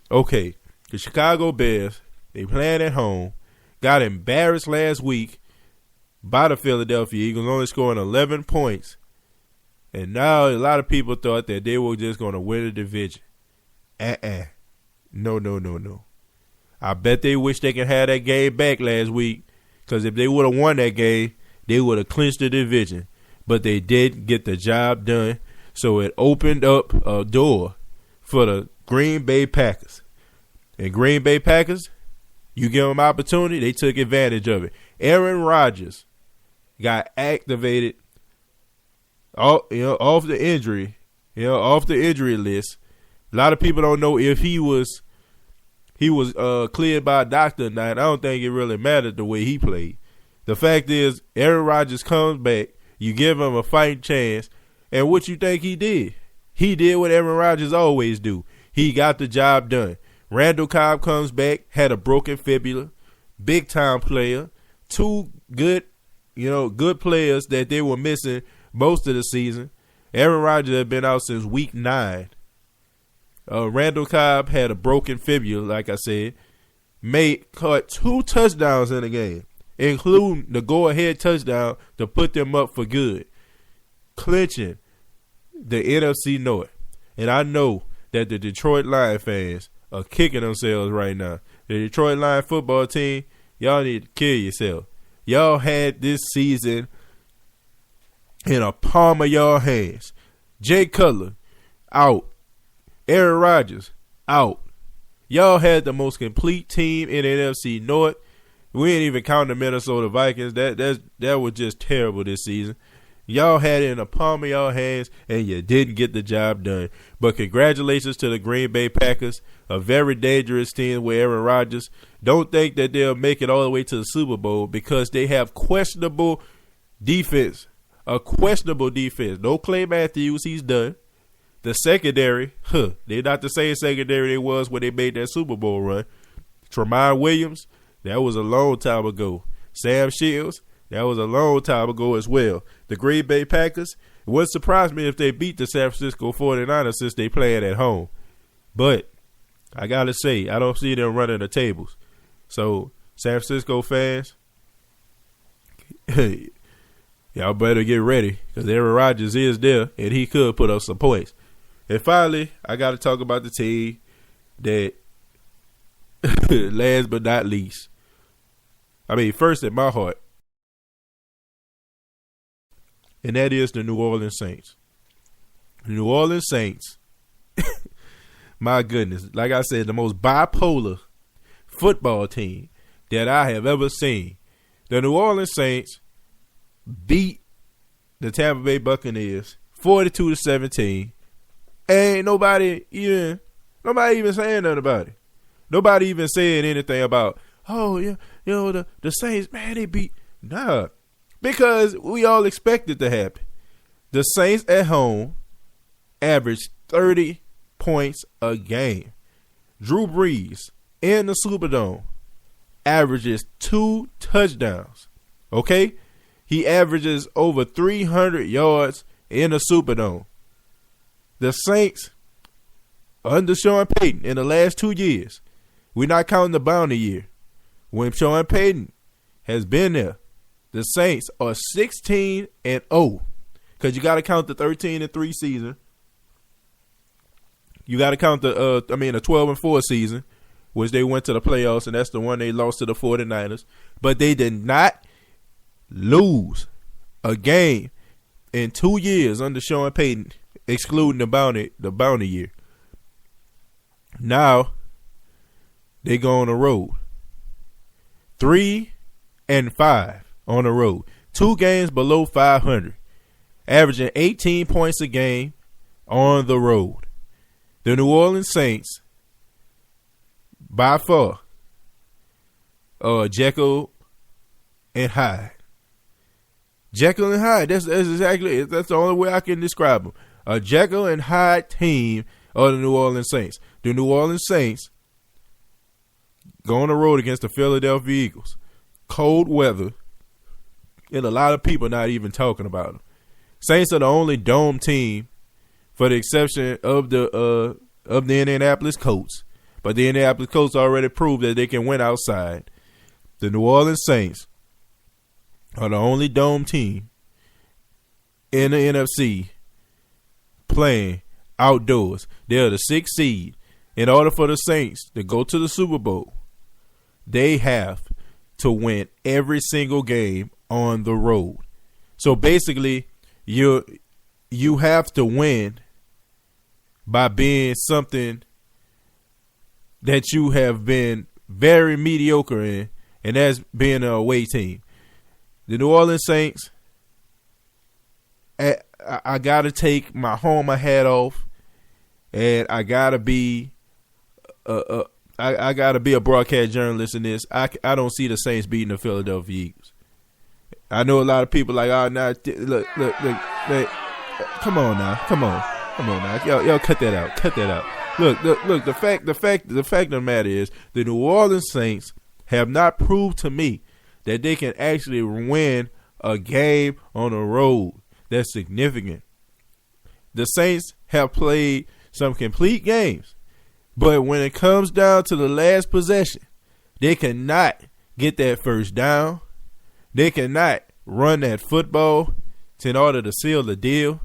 Okay, the Chicago Bears, they playing at home, got embarrassed last week by the Philadelphia Eagles, only scoring 11 points. And now a lot of people thought that they were just going to win the division. No. I bet they wish they could have that game back last week, because if they would have won that game, they would have clinched the division. But they did get the job done, so it opened up a door for the Green Bay Packers. And Green Bay Packers, you give them opportunity, they took advantage of it. Aaron Rodgers got activated off the injury list. A lot of people don't know if he was cleared by a doctor or not. I don't think it really mattered the way he played. The fact is, Aaron Rodgers comes back, you give him a fighting chance, and what you think he did? He did what Aaron Rodgers always do. He got the job done. Randall Cobb comes back, had a broken fibula, big time player, two good players that they were missing most of the season. Aaron Rodgers had been out since week 9. Randall Cobb had a broken fibula, like I said. Caught 2 touchdowns in the game, including the go-ahead touchdown to put them up for good, clinching the NFC North. And I know that the Detroit Lions fans are kicking themselves right now. The Detroit Lions football team, y'all need to kill yourself. Y'all had this season in a palm of y'all hands. Jay Cutler, out. Aaron Rodgers, out. Y'all had the most complete team in the NFC North. We ain't even counting the Minnesota Vikings. That was just terrible this season. Y'all had it in the palm of y'all hands, and you didn't get the job done. But congratulations to the Green Bay Packers, a very dangerous team with Aaron Rodgers. Don't think that they'll make it all the way to the Super Bowl, because they have questionable defense. A questionable defense. No Clay Matthews, he's done. The secondary, they're not the same secondary they was when they made that Super Bowl run. Tramon Williams, that was a long time ago. Sam Shields, that was a long time ago as well. The Green Bay Packers, it wouldn't surprise me if they beat the San Francisco 49ers since they playing at home. But I got to say, I don't see them running the tables. So, San Francisco fans, y'all better get ready, because Aaron Rodgers is there, and he could put up some points. And finally, I got to talk about the team that, last but not least, first in my heart, and that is the New Orleans Saints. The New Orleans Saints, my goodness, like I said, the most bipolar football team that I have ever seen. The New Orleans Saints beat the Tampa Bay Buccaneers 42-17. Ain't nobody even saying nothing about it. Nobody even saying anything about, the Saints, man, they beat. Nah, because we all expect it to happen. The Saints at home averaged 30 points a game. Drew Brees in the Superdome averages 2 touchdowns. Okay? He averages over 300 yards in the Superdome. The Saints, under Sean Payton, in the last 2 years, we're not counting the bounty year, when Sean Payton has been there, the Saints are 16-0, because you got to count the 13-3 season. You got to count the 12-4 season, which they went to the playoffs, and that's the one they lost to the 49ers. But they did not lose a game in 2 years under Sean Payton, excluding the bounty year. Now they go on the road, 3-5 on the road, 2 games below 500, averaging 18 points a game on the road. The New Orleans Saints, by far, Jekyll and Hyde. Jekyll and Hyde. That's exactly it. That's the only way I can describe them. A Jekyll and Hyde team of the New Orleans Saints. The New Orleans Saints go on the road against the Philadelphia Eagles. Cold weather, and a lot of people not even talking about them. Saints are the only dome team, for the exception of the Indianapolis Colts. But the Indianapolis Colts already proved that they can win outside. The New Orleans Saints are the only dome team in the NFC playing outdoors. They're the 6th seed. In order for the Saints to go to the Super Bowl, they have to win every single game on the road. So basically, you have to win by being something that you have been very mediocre in, and that's being an away team. The New Orleans Saints, I got to take my Homer hat off, and I got to be I got to be a broadcast journalist in this. I don't see the Saints beating the Philadelphia Eagles. I know a lot of people like, oh, now look, come on now, y'all cut that out. Look, the fact of the matter is, the New Orleans Saints have not proved to me that they can actually win a game on the road that's significant. The Saints have played some complete games, but when it comes down to the last possession, they cannot get that first down. They cannot run that football in order to seal the deal,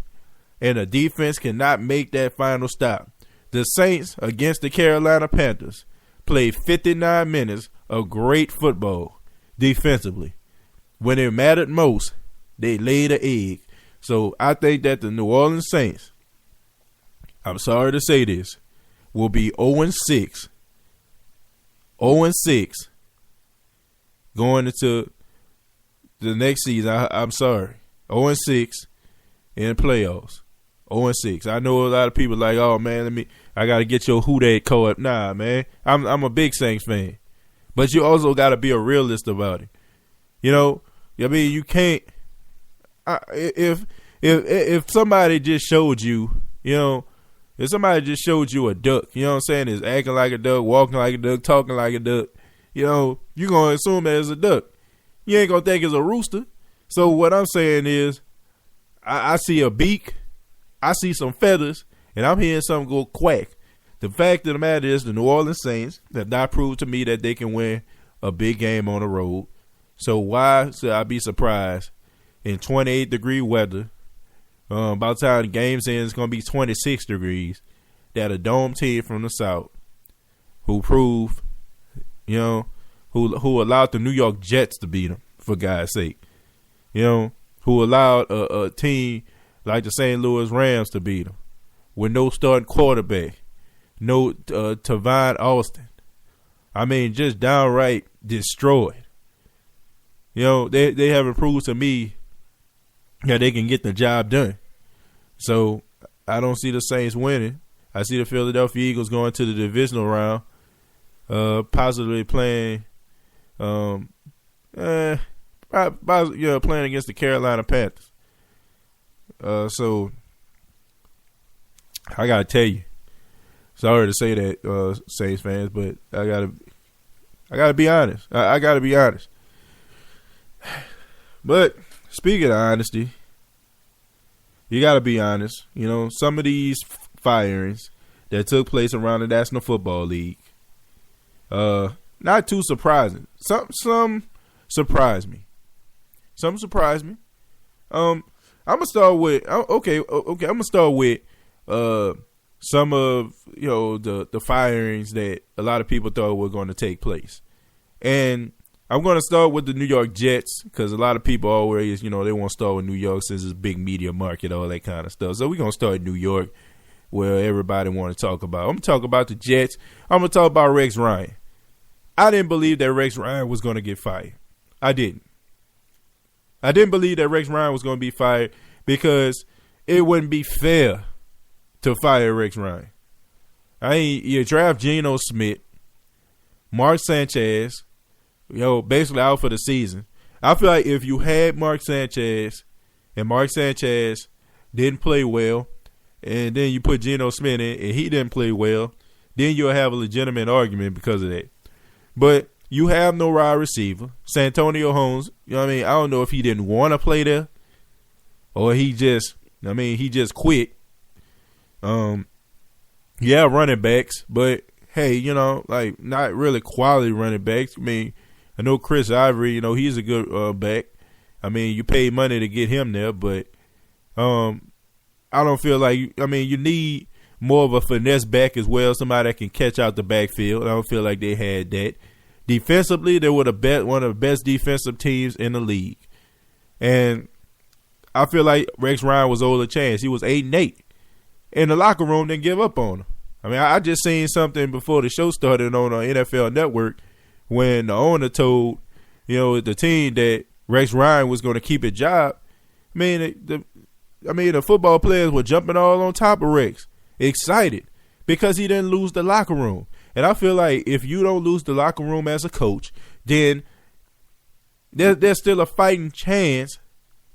and the defense cannot make that final stop. The Saints against the Carolina Panthers played 59 minutes of great football defensively. When it mattered most, they laid an egg. So I think that the New Orleans Saints, I'm sorry to say this, will be 0-6. 0-6 going into the next season. I'm sorry. 0-6 in the playoffs. 0-6. I know a lot of people like, oh man, I gotta get your who they call up. Nah, man. I'm a big Saints fan. But you also gotta be a realist about it. You know, I mean, you can't if somebody just showed you, you know, if somebody just showed you a duck, you know what I'm saying, is acting like a duck, walking like a duck, talking like a duck, you know, you're going to assume that it's a duck. You ain't going to think it's a rooster. So what I'm saying is, I see a beak, I see some feathers, and I'm hearing something go quack. The fact of the matter is, the New Orleans Saints have not proved to me that they can win a big game on the road. So why should I be surprised in 28-degree weather? By the time the game's in, it's going to be 26 degrees. That a dome team from the South, who proved, you know, who allowed the New York Jets to beat them, for God's sake. You know, who allowed a team like the St. Louis Rams to beat them with no starting quarterback, no Tavon Austin. I mean, just downright destroyed. You know, they haven't proved to me that they can get the job done. So I don't see the Saints winning. I see the Philadelphia Eagles going to the divisional round, possibly playing, playing against the Carolina Panthers. So I gotta tell you, sorry to say that, Saints fans, but I gotta be honest. I gotta be honest. But speaking of honesty, you got to be honest. You know, some of these firings that took place around the National Football League, not too surprising. Some surprised me. Some surprised me. I'm gonna start with okay. I'm gonna start with some of, you know, the firings that a lot of people thought were going to take place, and I'm going to start with the New York Jets because a lot of people always, you know, they want to start with New York since it's a big media market, all that kind of stuff. So we're going to start in New York, where everybody want to talk about. I'm going to talk about the Jets. I'm going to talk about Rex Ryan. I didn't believe that Rex Ryan was going to get fired. I didn't believe that Rex Ryan was going to be fired because it wouldn't be fair to fire Rex Ryan. You draft Geno Smith, Mark Sanchez, basically out for the season. I feel like if you had Mark Sanchez and Mark Sanchez didn't play well, and then you put Geno Smith in and he didn't play well, then you'll have a legitimate argument because of that. But you have no wide receiver. Santonio Holmes, I don't know if he didn't want to play there or he just quit. Yeah, running backs, but hey, not really quality running backs. I know Chris Ivory, he's a good back. You paid money to get him there, but I don't feel like you need more of a finesse back as well, somebody that can catch out the backfield. I don't feel like they had that. Defensively, they were one of the best defensive teams in the league. And I feel like Rex Ryan was owed a chance. He was 8-8. And the locker room didn't give up on him. I just seen something before the show started on NFL Network when the owner told, the team that Rex Ryan was going to keep his job. The football players were jumping all on top of Rex, excited because he didn't lose the locker room. And I feel like if you don't lose the locker room as a coach, then there's still a fighting chance,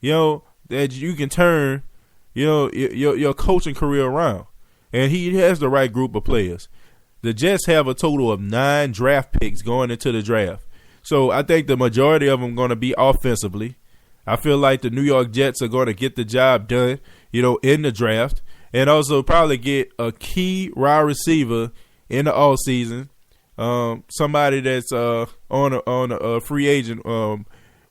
that you can turn, your coaching career around. And he has the right group of players. The Jets have a total of 9 draft picks going into the draft. So I think the majority of them are going to be offensively. I feel like the New York Jets are going to get the job done, in the draft. And also probably get a key wide receiver in the offseason. Somebody that's on a free agent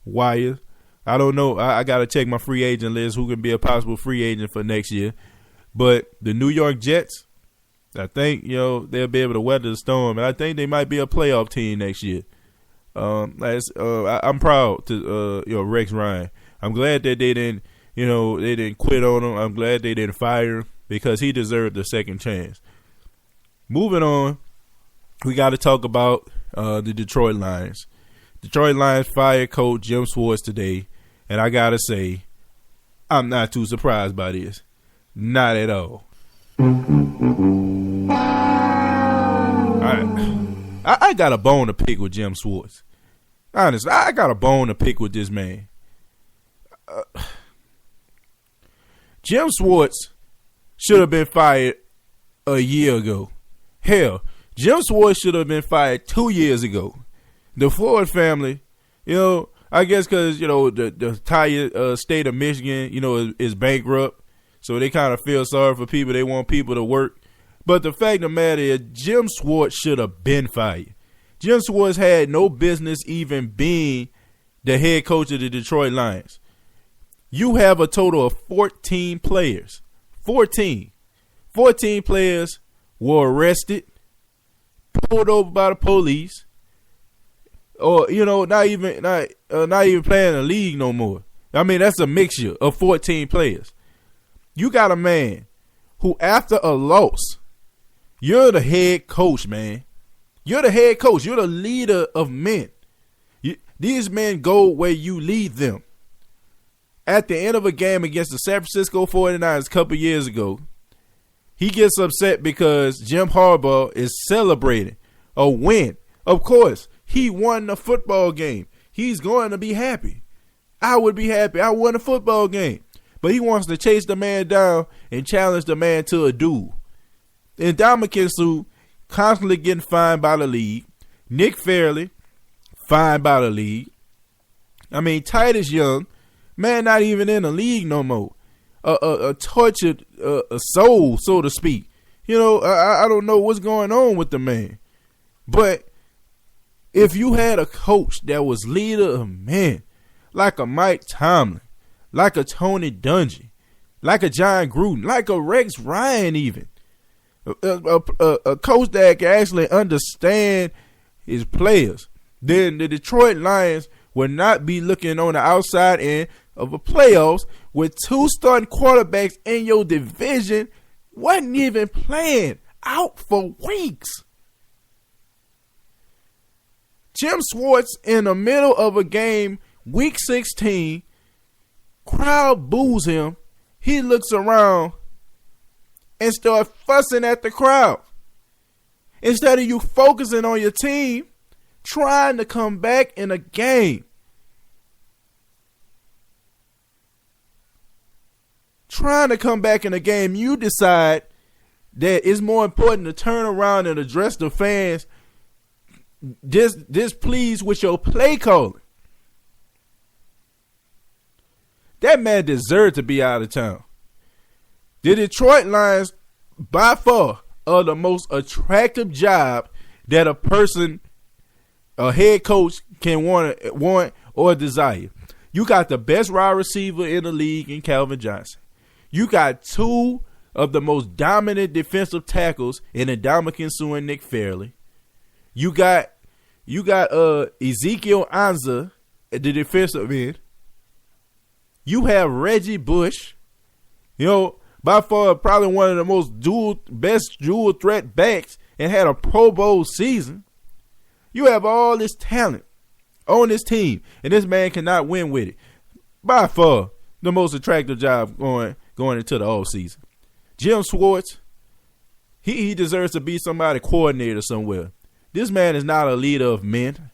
wire. I don't know. I got to check my free agent list who can be a possible free agent for next year. But the New York Jets, I think, they'll be able to weather the storm. And I think they might be a playoff team next year. I'm proud to Rex Ryan. I'm glad that they didn't quit on him. I'm glad they didn't fire him because he deserved a second chance. Moving on, we got to talk about the Detroit Lions. Detroit Lions fired coach Jim Schwartz today, and I got to say, I'm not too surprised by this. Not at all. I got a bone to pick with Jim Schwartz. Honestly, I got a bone to pick with this man. Jim Schwartz should have been fired a year ago. Hell, Jim Schwartz should have been fired 2 years ago. The Floyd family, I guess because, the entire state of Michigan, is bankrupt. So they kind of feel sorry for people. They want people to work. But the fact of the matter is, Jim Schwartz should have been fired. Jim Schwartz had no business even being the head coach of the Detroit Lions. You have a total of 14 players. 14 players were arrested, pulled over by the police, or not even playing the league no more. That's a mixture of 14 players. You got a man who, after a loss, you're the head coach, man. You're the head coach. You're the leader of men. These men go where you lead them. At the end of a game against the San Francisco 49ers a couple years ago, he gets upset because Jim Harbaugh is celebrating a win. Of course, he won the football game. He's going to be happy. I would be happy. I won a football game. But he wants to chase the man down and challenge the man to a duel. And Ndamukong Suh constantly getting fined by the league. Nick Fairley, fined by the league. Titus Young, man, not even in the league no more. A tortured soul, so to speak. I don't know what's going on with the man. But if you had a coach that was leader of men, like a Mike Tomlin, like a Tony Dungy, like a John Gruden, like a Rex Ryan even, a coach that can actually understand his players, then the Detroit Lions would not be looking on the outside end of a playoffs with 2 starting quarterbacks in your division wasn't even playing, out for weeks. Jim Schwartz in the middle of a game, week 16, crowd boos him. He looks around and starts fussing at the crowd. instead of you focusing on your team trying to come back in a game. Trying to come back in a game, you decide that it's more important to turn around and address the fans displeased with your play calling. That man deserved to be out of town. The Detroit Lions, by far, are the most attractive job that a head coach can want or desire. You got the best wide receiver in the league in Calvin Johnson. You got two of the most dominant defensive tackles in Ndamukong Suh and Nick Fairley. You got Ezekiel Ansah at the defensive end. You have Reggie Bush, by far probably one of the most best dual threat backs, and had a Pro Bowl season. You have all this talent on this team, and this man cannot win with it. By far, the most attractive job going into the offseason. Jim Schwartz, he deserves to be somebody coordinator somewhere. This man is not a leader of men.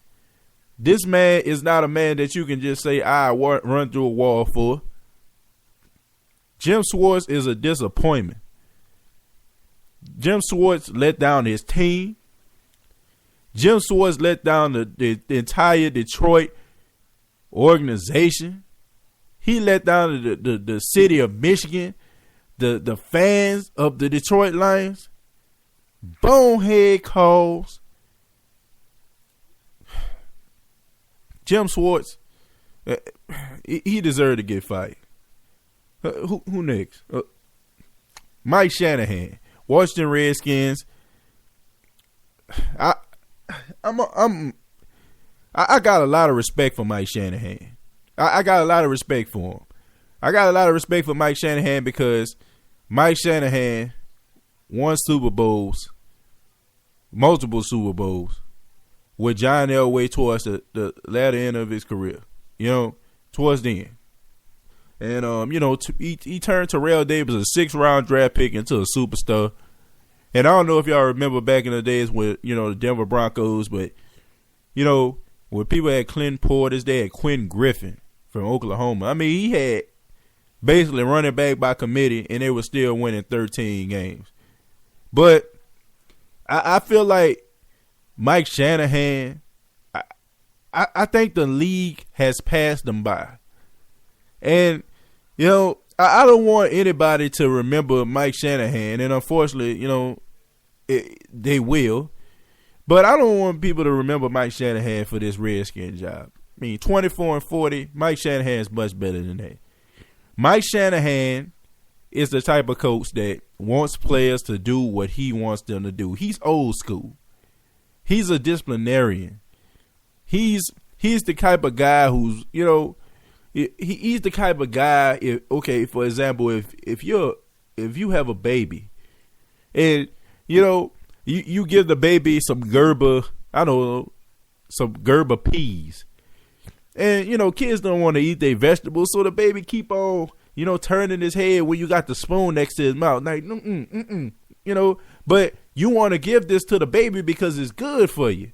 This man is not a man that you can just say, I run through a wall for. Jim Schwartz is a disappointment. Jim Schwartz let down his team. Jim Schwartz let down the entire Detroit organization. He let down the city of Michigan, the fans of the Detroit Lions. Bonehead calls. Jim Schwartz, he deserved to get fired. Who next? Mike Shanahan, Washington Redskins. I got a lot of respect for Mike Shanahan. I got a lot of respect for him. I got a lot of respect for Mike Shanahan because Mike Shanahan won Super Bowls, multiple Super Bowls, with John Elway towards the latter end of his career, towards the end. And, he turned Terrell Davis, a 6th-round draft pick, into a superstar. And I don't know if y'all remember back in the days with, the Denver Broncos, but, when people had Clint Portis, they had Quentin Griffin from Oklahoma. I mean, he had basically running back by committee, and they were still winning 13 games. But I feel like Mike Shanahan, I think the league has passed them by. And, I don't want anybody to remember Mike Shanahan, and unfortunately, they will. But I don't want people to remember Mike Shanahan for this Redskin job. I mean, 24-40, Mike Shanahan is much better than that. Mike Shanahan is the type of coach that wants players to do what he wants them to do. He's old school. He's a disciplinarian. He's the type of guy who's, he's the type of guy, for example, if you have a baby and, you give the baby some Gerber peas. And, kids don't want to eat their vegetables, so the baby keep on, turning his head when you got the spoon next to his mouth. Like, but you want to give this to the baby because it's good for you.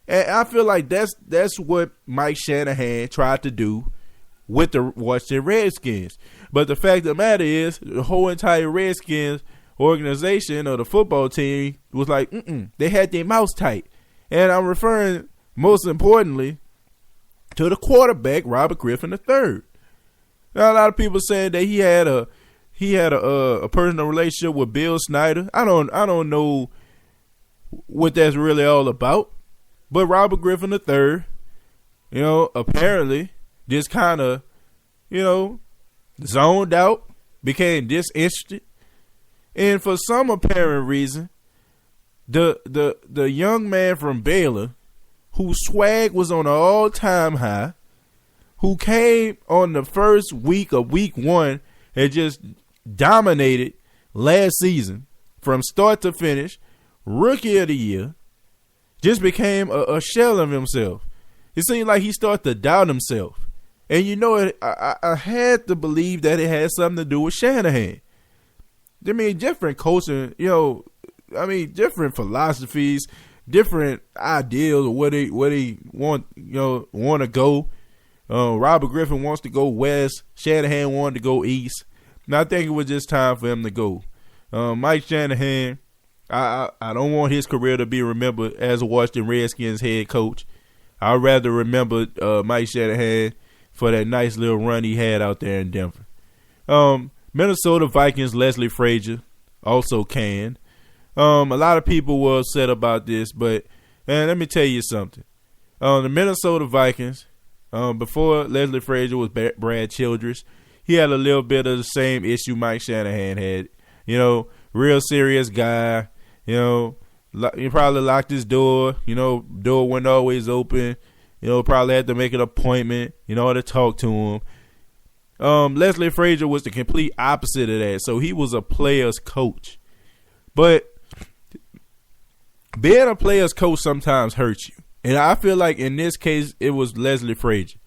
And I feel like that's what Mike Shanahan tried to do with the Washington Redskins. But the fact of the matter is, the whole entire Redskins organization or the football team was like, they had their mouths tight. And I'm referring most importantly to the quarterback, Robert Griffin III. Now, a lot of people saying that he had a personal relationship with Bill Snyder. I don't know what that's really all about. But Robert Griffin III, apparently just kind of, zoned out, became disinterested. And for some apparent reason, the young man from Baylor, whose swag was on an all-time high, who came on the first week of week 1 and just dominated last season from start to finish, rookie of the year, just became a shell of himself. It seemed like he started to doubt himself. And I had to believe that it had something to do with Shanahan. I mean, different coaching, different philosophies, different ideals of where they want to go. Robert Griffin wants to go west. Shanahan wanted to go east. And I think it was just time for him to go. Mike Shanahan, I don't want his career to be remembered as a Washington Redskins head coach. I'd rather remember Mike Shanahan for that nice little run he had out there in Denver. Minnesota Vikings, Leslie Frazier, also canned. A lot of people were upset about this, but man, let me tell you something. The Minnesota Vikings, before Leslie Frazier was Brad Childress, he had a little bit of the same issue Mike Shanahan had. Real serious guy. He probably locked his door. Door wasn't always open. Probably had to make an appointment, to talk to him. Leslie Frazier was the complete opposite of that. So he was a player's coach. But being a player's coach sometimes hurts you. And I feel like in this case, it was Leslie Frazier.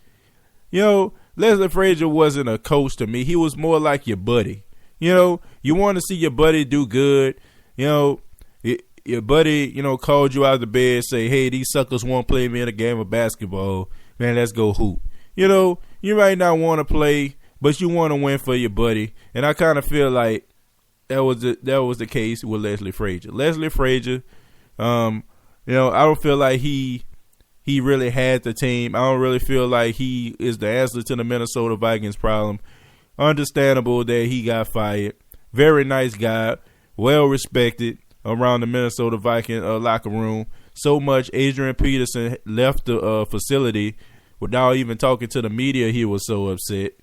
Leslie Frazier wasn't a coach to me. He was more like your buddy. You want to see your buddy do good. Your buddy, called you out of the bed, say, hey, these suckers won't play me in a game of basketball. Man, let's go hoop. You might not want to play, but you want to win for your buddy. And I kind of feel like that was the case with Leslie Frazier. Leslie Frazier, I don't feel like he really had the team. I don't really feel like he is the answer to the Minnesota Vikings problem. Understandable that he got fired. Very nice guy, well respected around the Minnesota Vikings locker room. So much Adrian Peterson left the facility without even talking to the media. He was so upset.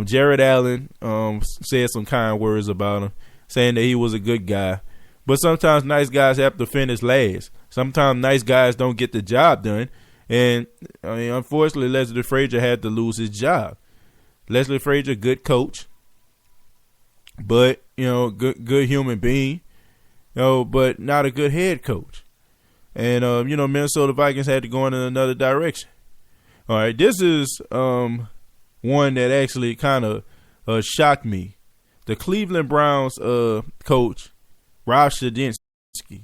Jared Allen said some kind words about him, saying that he was a good guy. But sometimes nice guys have to finish last. Sometimes nice guys don't get the job done. And, unfortunately, Leslie Frazier had to lose his job. Leslie Frazier, good coach. But, good human being. But not a good head coach. And, Minnesota Vikings had to go in another direction. All right, this is one that actually kind of shocked me. The Cleveland Browns coach, Rob Shazinski.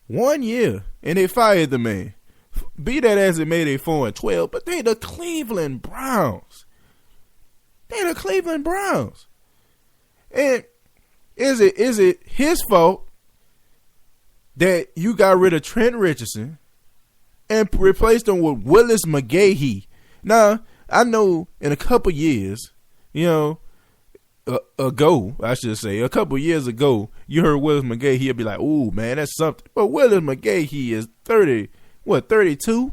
1 year, and they fired the man. Be that as it may, they 4-12, but they the Cleveland Browns. And is it his fault that you got rid of Trent Richardson and replaced him with Willis McGahee? Now, I know in a couple years, a couple years ago, you heard Willis McGahee, he'll be like, ooh, man, that's something. But Willis McGahee is 32?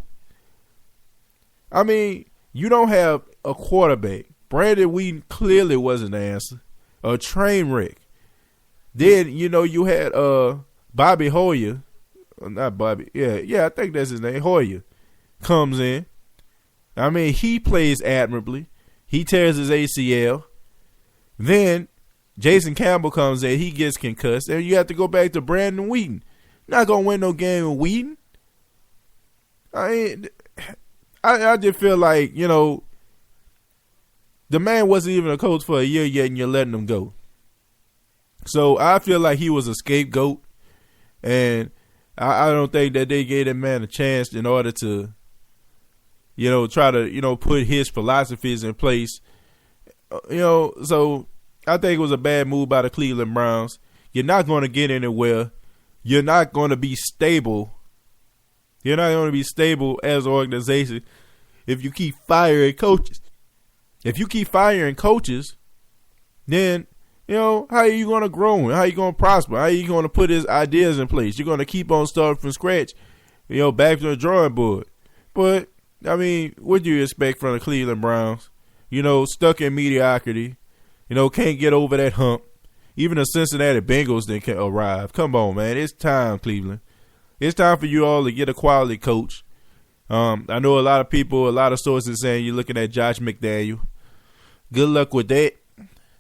I mean, you don't have a quarterback. Brandon Wheaton clearly wasn't the answer. A train wreck. Then, you had Bobby Hoyer. Not Bobby. Yeah, I think that's his name. Hoyer comes in. I mean, he plays admirably. He tears his ACL. Then Jason Campbell comes in. He gets concussed. And you have to go back to Brandon Wheaton. Not going to win no game with Wheaton. I just feel like, the man wasn't even a coach for a year yet and you're letting him go. So I feel like he was a scapegoat. And I don't think that they gave that man a chance in order to, try to, put his philosophies in place. So I think it was a bad move by the Cleveland Browns. You're not going to get anywhere. You're not going to be stable. You're not going to be stable as an organization if you keep firing coaches. If you keep firing coaches, then, how are you going to grow? How are you going to prosper? How are you going to put his ideas in place? You're going to keep on starting from scratch, back to the drawing board. But, what do you expect from the Cleveland Browns? Stuck in mediocrity, can't get over that hump. Even the Cincinnati Bengals didn't arrive. Come on, man. It's time, Cleveland. It's time for you all to get a quality coach. I know a lot of people, a lot of sources saying you're looking at Josh McDaniel. Good luck with that.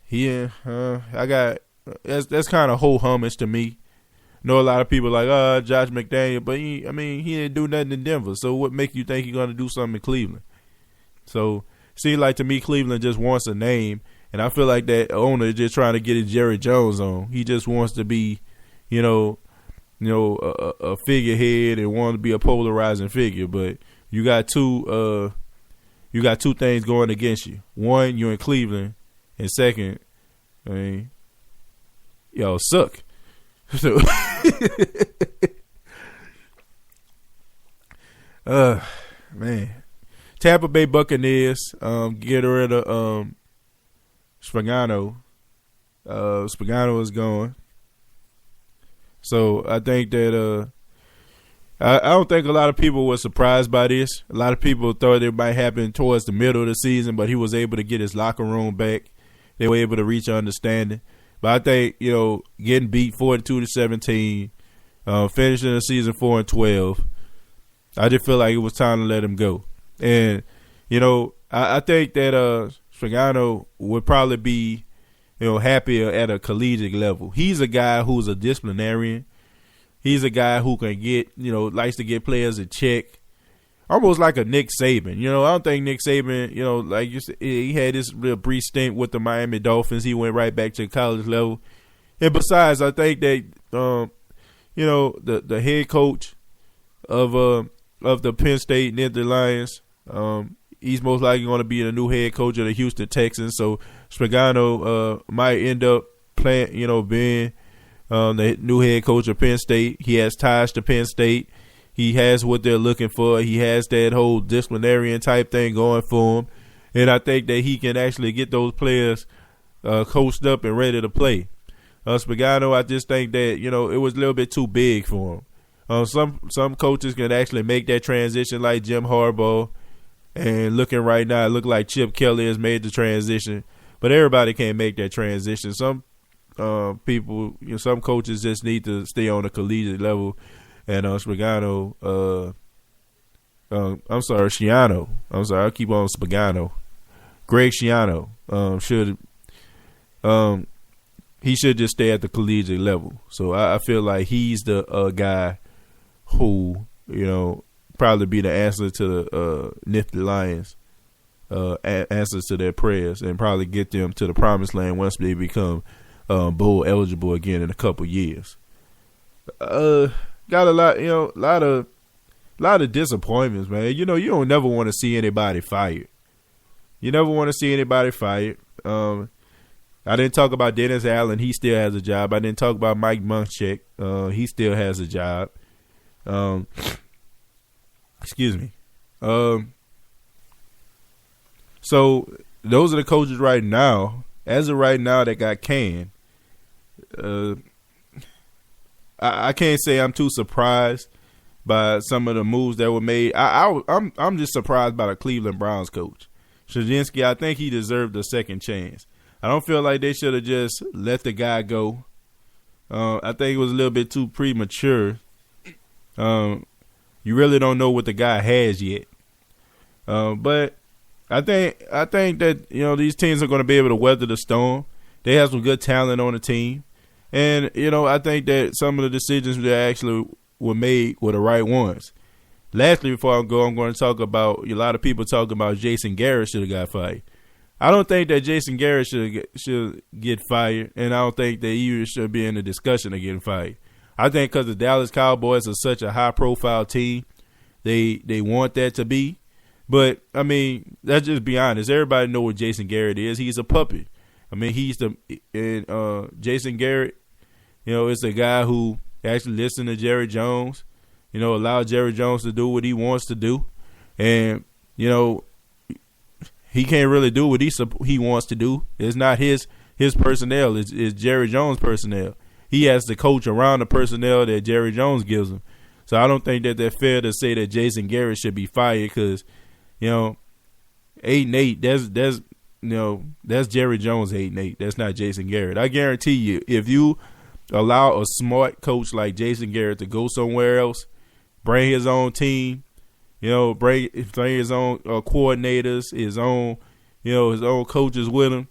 Yeah, that's kind of whole homage to me. I know a lot of people like, Josh McDaniel, but he didn't do nothing in Denver. So what make you think he's going to do something in Cleveland? So seems like to me Cleveland just wants a name, and I feel like that owner is just trying to get his Jerry Jones on. He just wants to be, a figurehead and want to be a polarizing figure. But you got two things going against you. One, you're in Cleveland, and second, I mean, y'all suck. So, man, Tampa Bay Buccaneers get rid of Spagano. Spagano is gone. So I think that I don't think a lot of people were surprised by this. A lot of people thought it might happen towards the middle of the season, but he was able to get his locker room back. They were able to reach understanding. But I think, getting beat 42-17, finishing the season 4-12, I just feel like it was time to let him go. And, I think that Spagano would probably be, happier at a collegiate level. He's a guy who's a disciplinarian. He's a guy who can get, likes to get players in check. Almost like a Nick Saban. I don't think Nick Saban, like you said, he had this real brief stint with the Miami Dolphins. He went right back to the college level. And besides, I think that, the head coach of the Penn State Nittany Lions, he's most likely going to be the new head coach of the Houston Texans. So Spagano might end up being the new head coach of Penn State. He has ties to Penn State. He has what they're looking for. He has that whole disciplinarian type thing going for him. And I think that he can actually get those players coached up and ready to play. Spagano, I just think that, it was a little bit too big for him. Some coaches can actually make that transition like Jim Harbaugh. And looking right now, it look like Chip Kelly has made the transition. But everybody can't make that transition. Some people, some coaches just need to stay on the collegiate level. And Spagano, Schiano. I'm sorry, I keep on Spagano. Greg Schiano he should just stay at the collegiate level. So I feel like he's the guy who, probably be the answer to the Nittany Lions, answers to their prayers, and probably get them to the promised land once they become bowl eligible again in a couple years. Got a lot of disappointments, man. You don't never want to see anybody fired. You never want to see anybody fired. I didn't talk about Dennis Allen. He still has a job. I didn't talk about Mike Munchak. He still has a job. Excuse me. So those are the coaches right now. As of right now, that got canned. I can't say I'm too surprised by some of the moves that were made. I'm just surprised by the Cleveland Browns coach, Shadinski. I think he deserved a second chance. I don't feel like they should have just let the guy go. I think it was a little bit too premature. You really don't know what the guy has yet. But I think that these teams are going to be able to weather the storm. They have some good talent on the team. And, I think that some of the decisions that actually were made were the right ones. Lastly, before I go, I'm going to talk about, a lot of people talking about Jason Garrett should have got fired. I don't think that Jason Garrett should get fired, and I don't think that he should be in the discussion of getting fired. I think because the Dallas Cowboys are such a high-profile team, they want that to be. But, let's just be honest. Everybody know what Jason Garrett is. He's a puppet. Jason Garrett, is a guy who actually listened to Jerry Jones, allowed Jerry Jones to do what he wants to do. And, he can't really do what he wants to do. It's not his personnel. It's Jerry Jones' personnel. He has to coach around the personnel that Jerry Jones gives him. So I don't think that they're fair to say that Jason Garrett should be fired because, 8-8, that's Jerry Jones 8-8. That's not Jason Garrett. I guarantee you, if you allow a smart coach like Jason Garrett to go somewhere else, bring his own team, bring his own coordinators, his own coaches with him,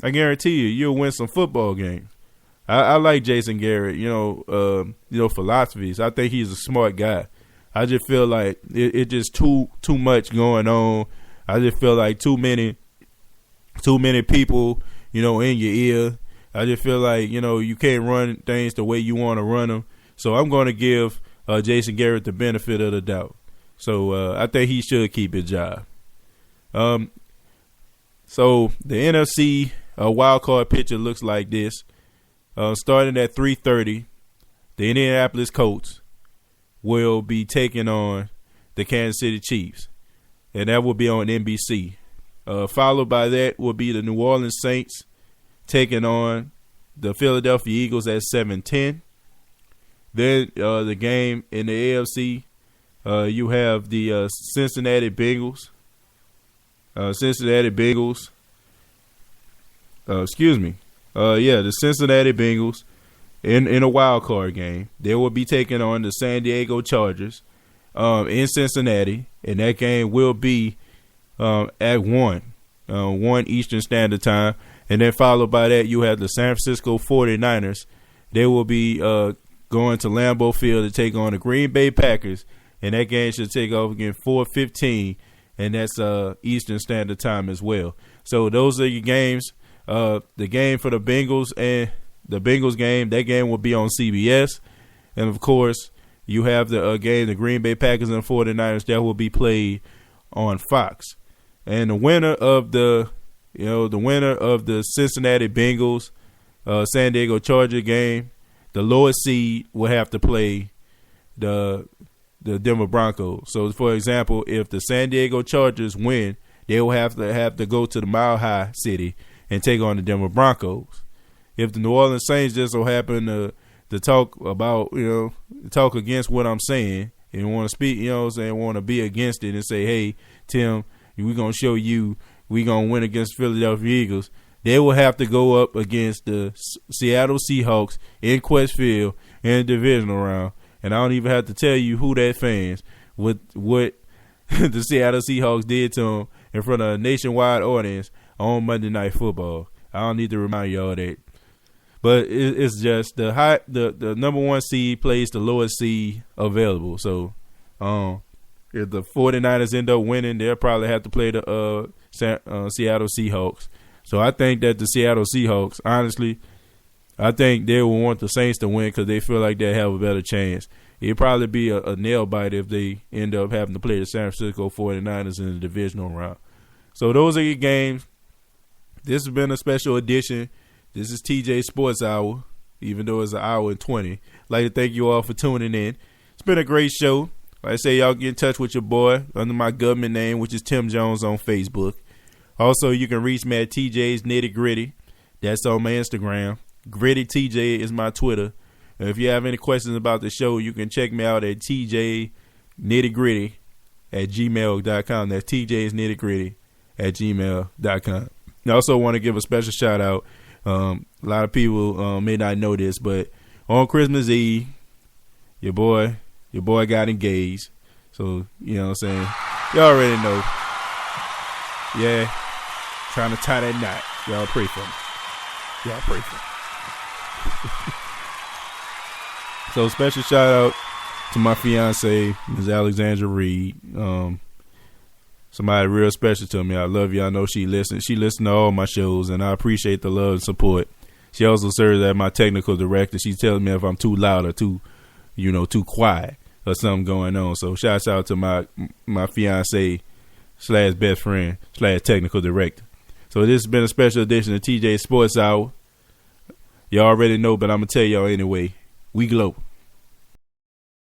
I guarantee you'll win some football games. I like Jason Garrett, philosophies. I think he's a smart guy. I just feel like it's just too much going on. I just feel like too many people, in your ear. I just feel like, you can't run things the way you want to run them. So I'm going to give Jason Garrett the benefit of the doubt. So I think he should keep his job. So the NFC wild card picture looks like this. Starting at 3:30, the Indianapolis Colts will be taking on the Kansas City Chiefs, and that will be on NBC. Followed by that will be the New Orleans Saints taking on the Philadelphia Eagles at 7:10. Then the game in the AFC, you have the Cincinnati Bengals. The Cincinnati Bengals in a wild card game. They will be taking on the San Diego Chargers in Cincinnati, and that game will be at 1 Eastern Standard Time. And then followed by that, you have the San Francisco 49ers. They will be going to Lambeau Field to take on the Green Bay Packers, and that game should take off again 4:15, and that's Eastern Standard Time as well. So those are your games. The game for the Bengals and the Bengals game, that game will be on CBS. And, of course, you have the game, the Green Bay Packers and 49ers, that will be played on Fox. And the winner of the Cincinnati Bengals, San Diego Charger game, the lowest seed will have to play the Denver Broncos. So, for example, if the San Diego Chargers win, they will have to go to the Mile High City and take on the Denver Broncos. If the New Orleans Saints just so happen to talk about, talk against what I'm saying and want to speak, want to be against it and say, hey, Tim, we're going to show you we're going to win against Philadelphia Eagles, they will have to go up against the Seattle Seahawks in Quest Field in the divisional round. And I don't even have to tell you who that fans, what the Seattle Seahawks did to them in front of a nationwide audience on Monday Night Football. I don't need to remind y'all that. But it's just the number one seed plays the lowest seed available. So if the 49ers end up winning, they'll probably have to play the Seattle Seahawks. So I think that the Seattle Seahawks, honestly, I think they will want the Saints to win because they feel like they have a better chance. It'd probably be a nail biter if they end up having to play the San Francisco 49ers in the divisional round. So those are your games. This has been a special edition. This is TJAYS Sports Hour, even though it's an hour and 20. I'd like to thank you all for tuning in. It's been a great show. Like I say, y'all get in touch with your boy under my government name, which is Tim Jones on Facebook. Also, you can reach me at TJ's Nitty Gritty. That's on my Instagram. Gritty TJ is my Twitter. And if you have any questions about the show, you can check me out at tjnittigritty@gmail.com. That's TJ's Nitty Gritty @gmail.com. I also want to give a special shout out. A lot of people may not know this, but on Christmas Eve, your boy got engaged. So, you know what I'm saying? You already know. Yeah. Trying to tie that knot. Y'all pray for me. So, special shout out to my fiance, Ms. Alexandra Reed. Somebody real special to me. I love you. I know she listens. She listens to all my shows, and I appreciate the love and support. She also serves as my technical director. She tells me if I'm too loud or too quiet or something going on. So shouts out to my fiance / best friend / technical director. So this has been a special edition of TJAYS Sports Hour. You already know, but I'm going to tell y'all anyway. We glow.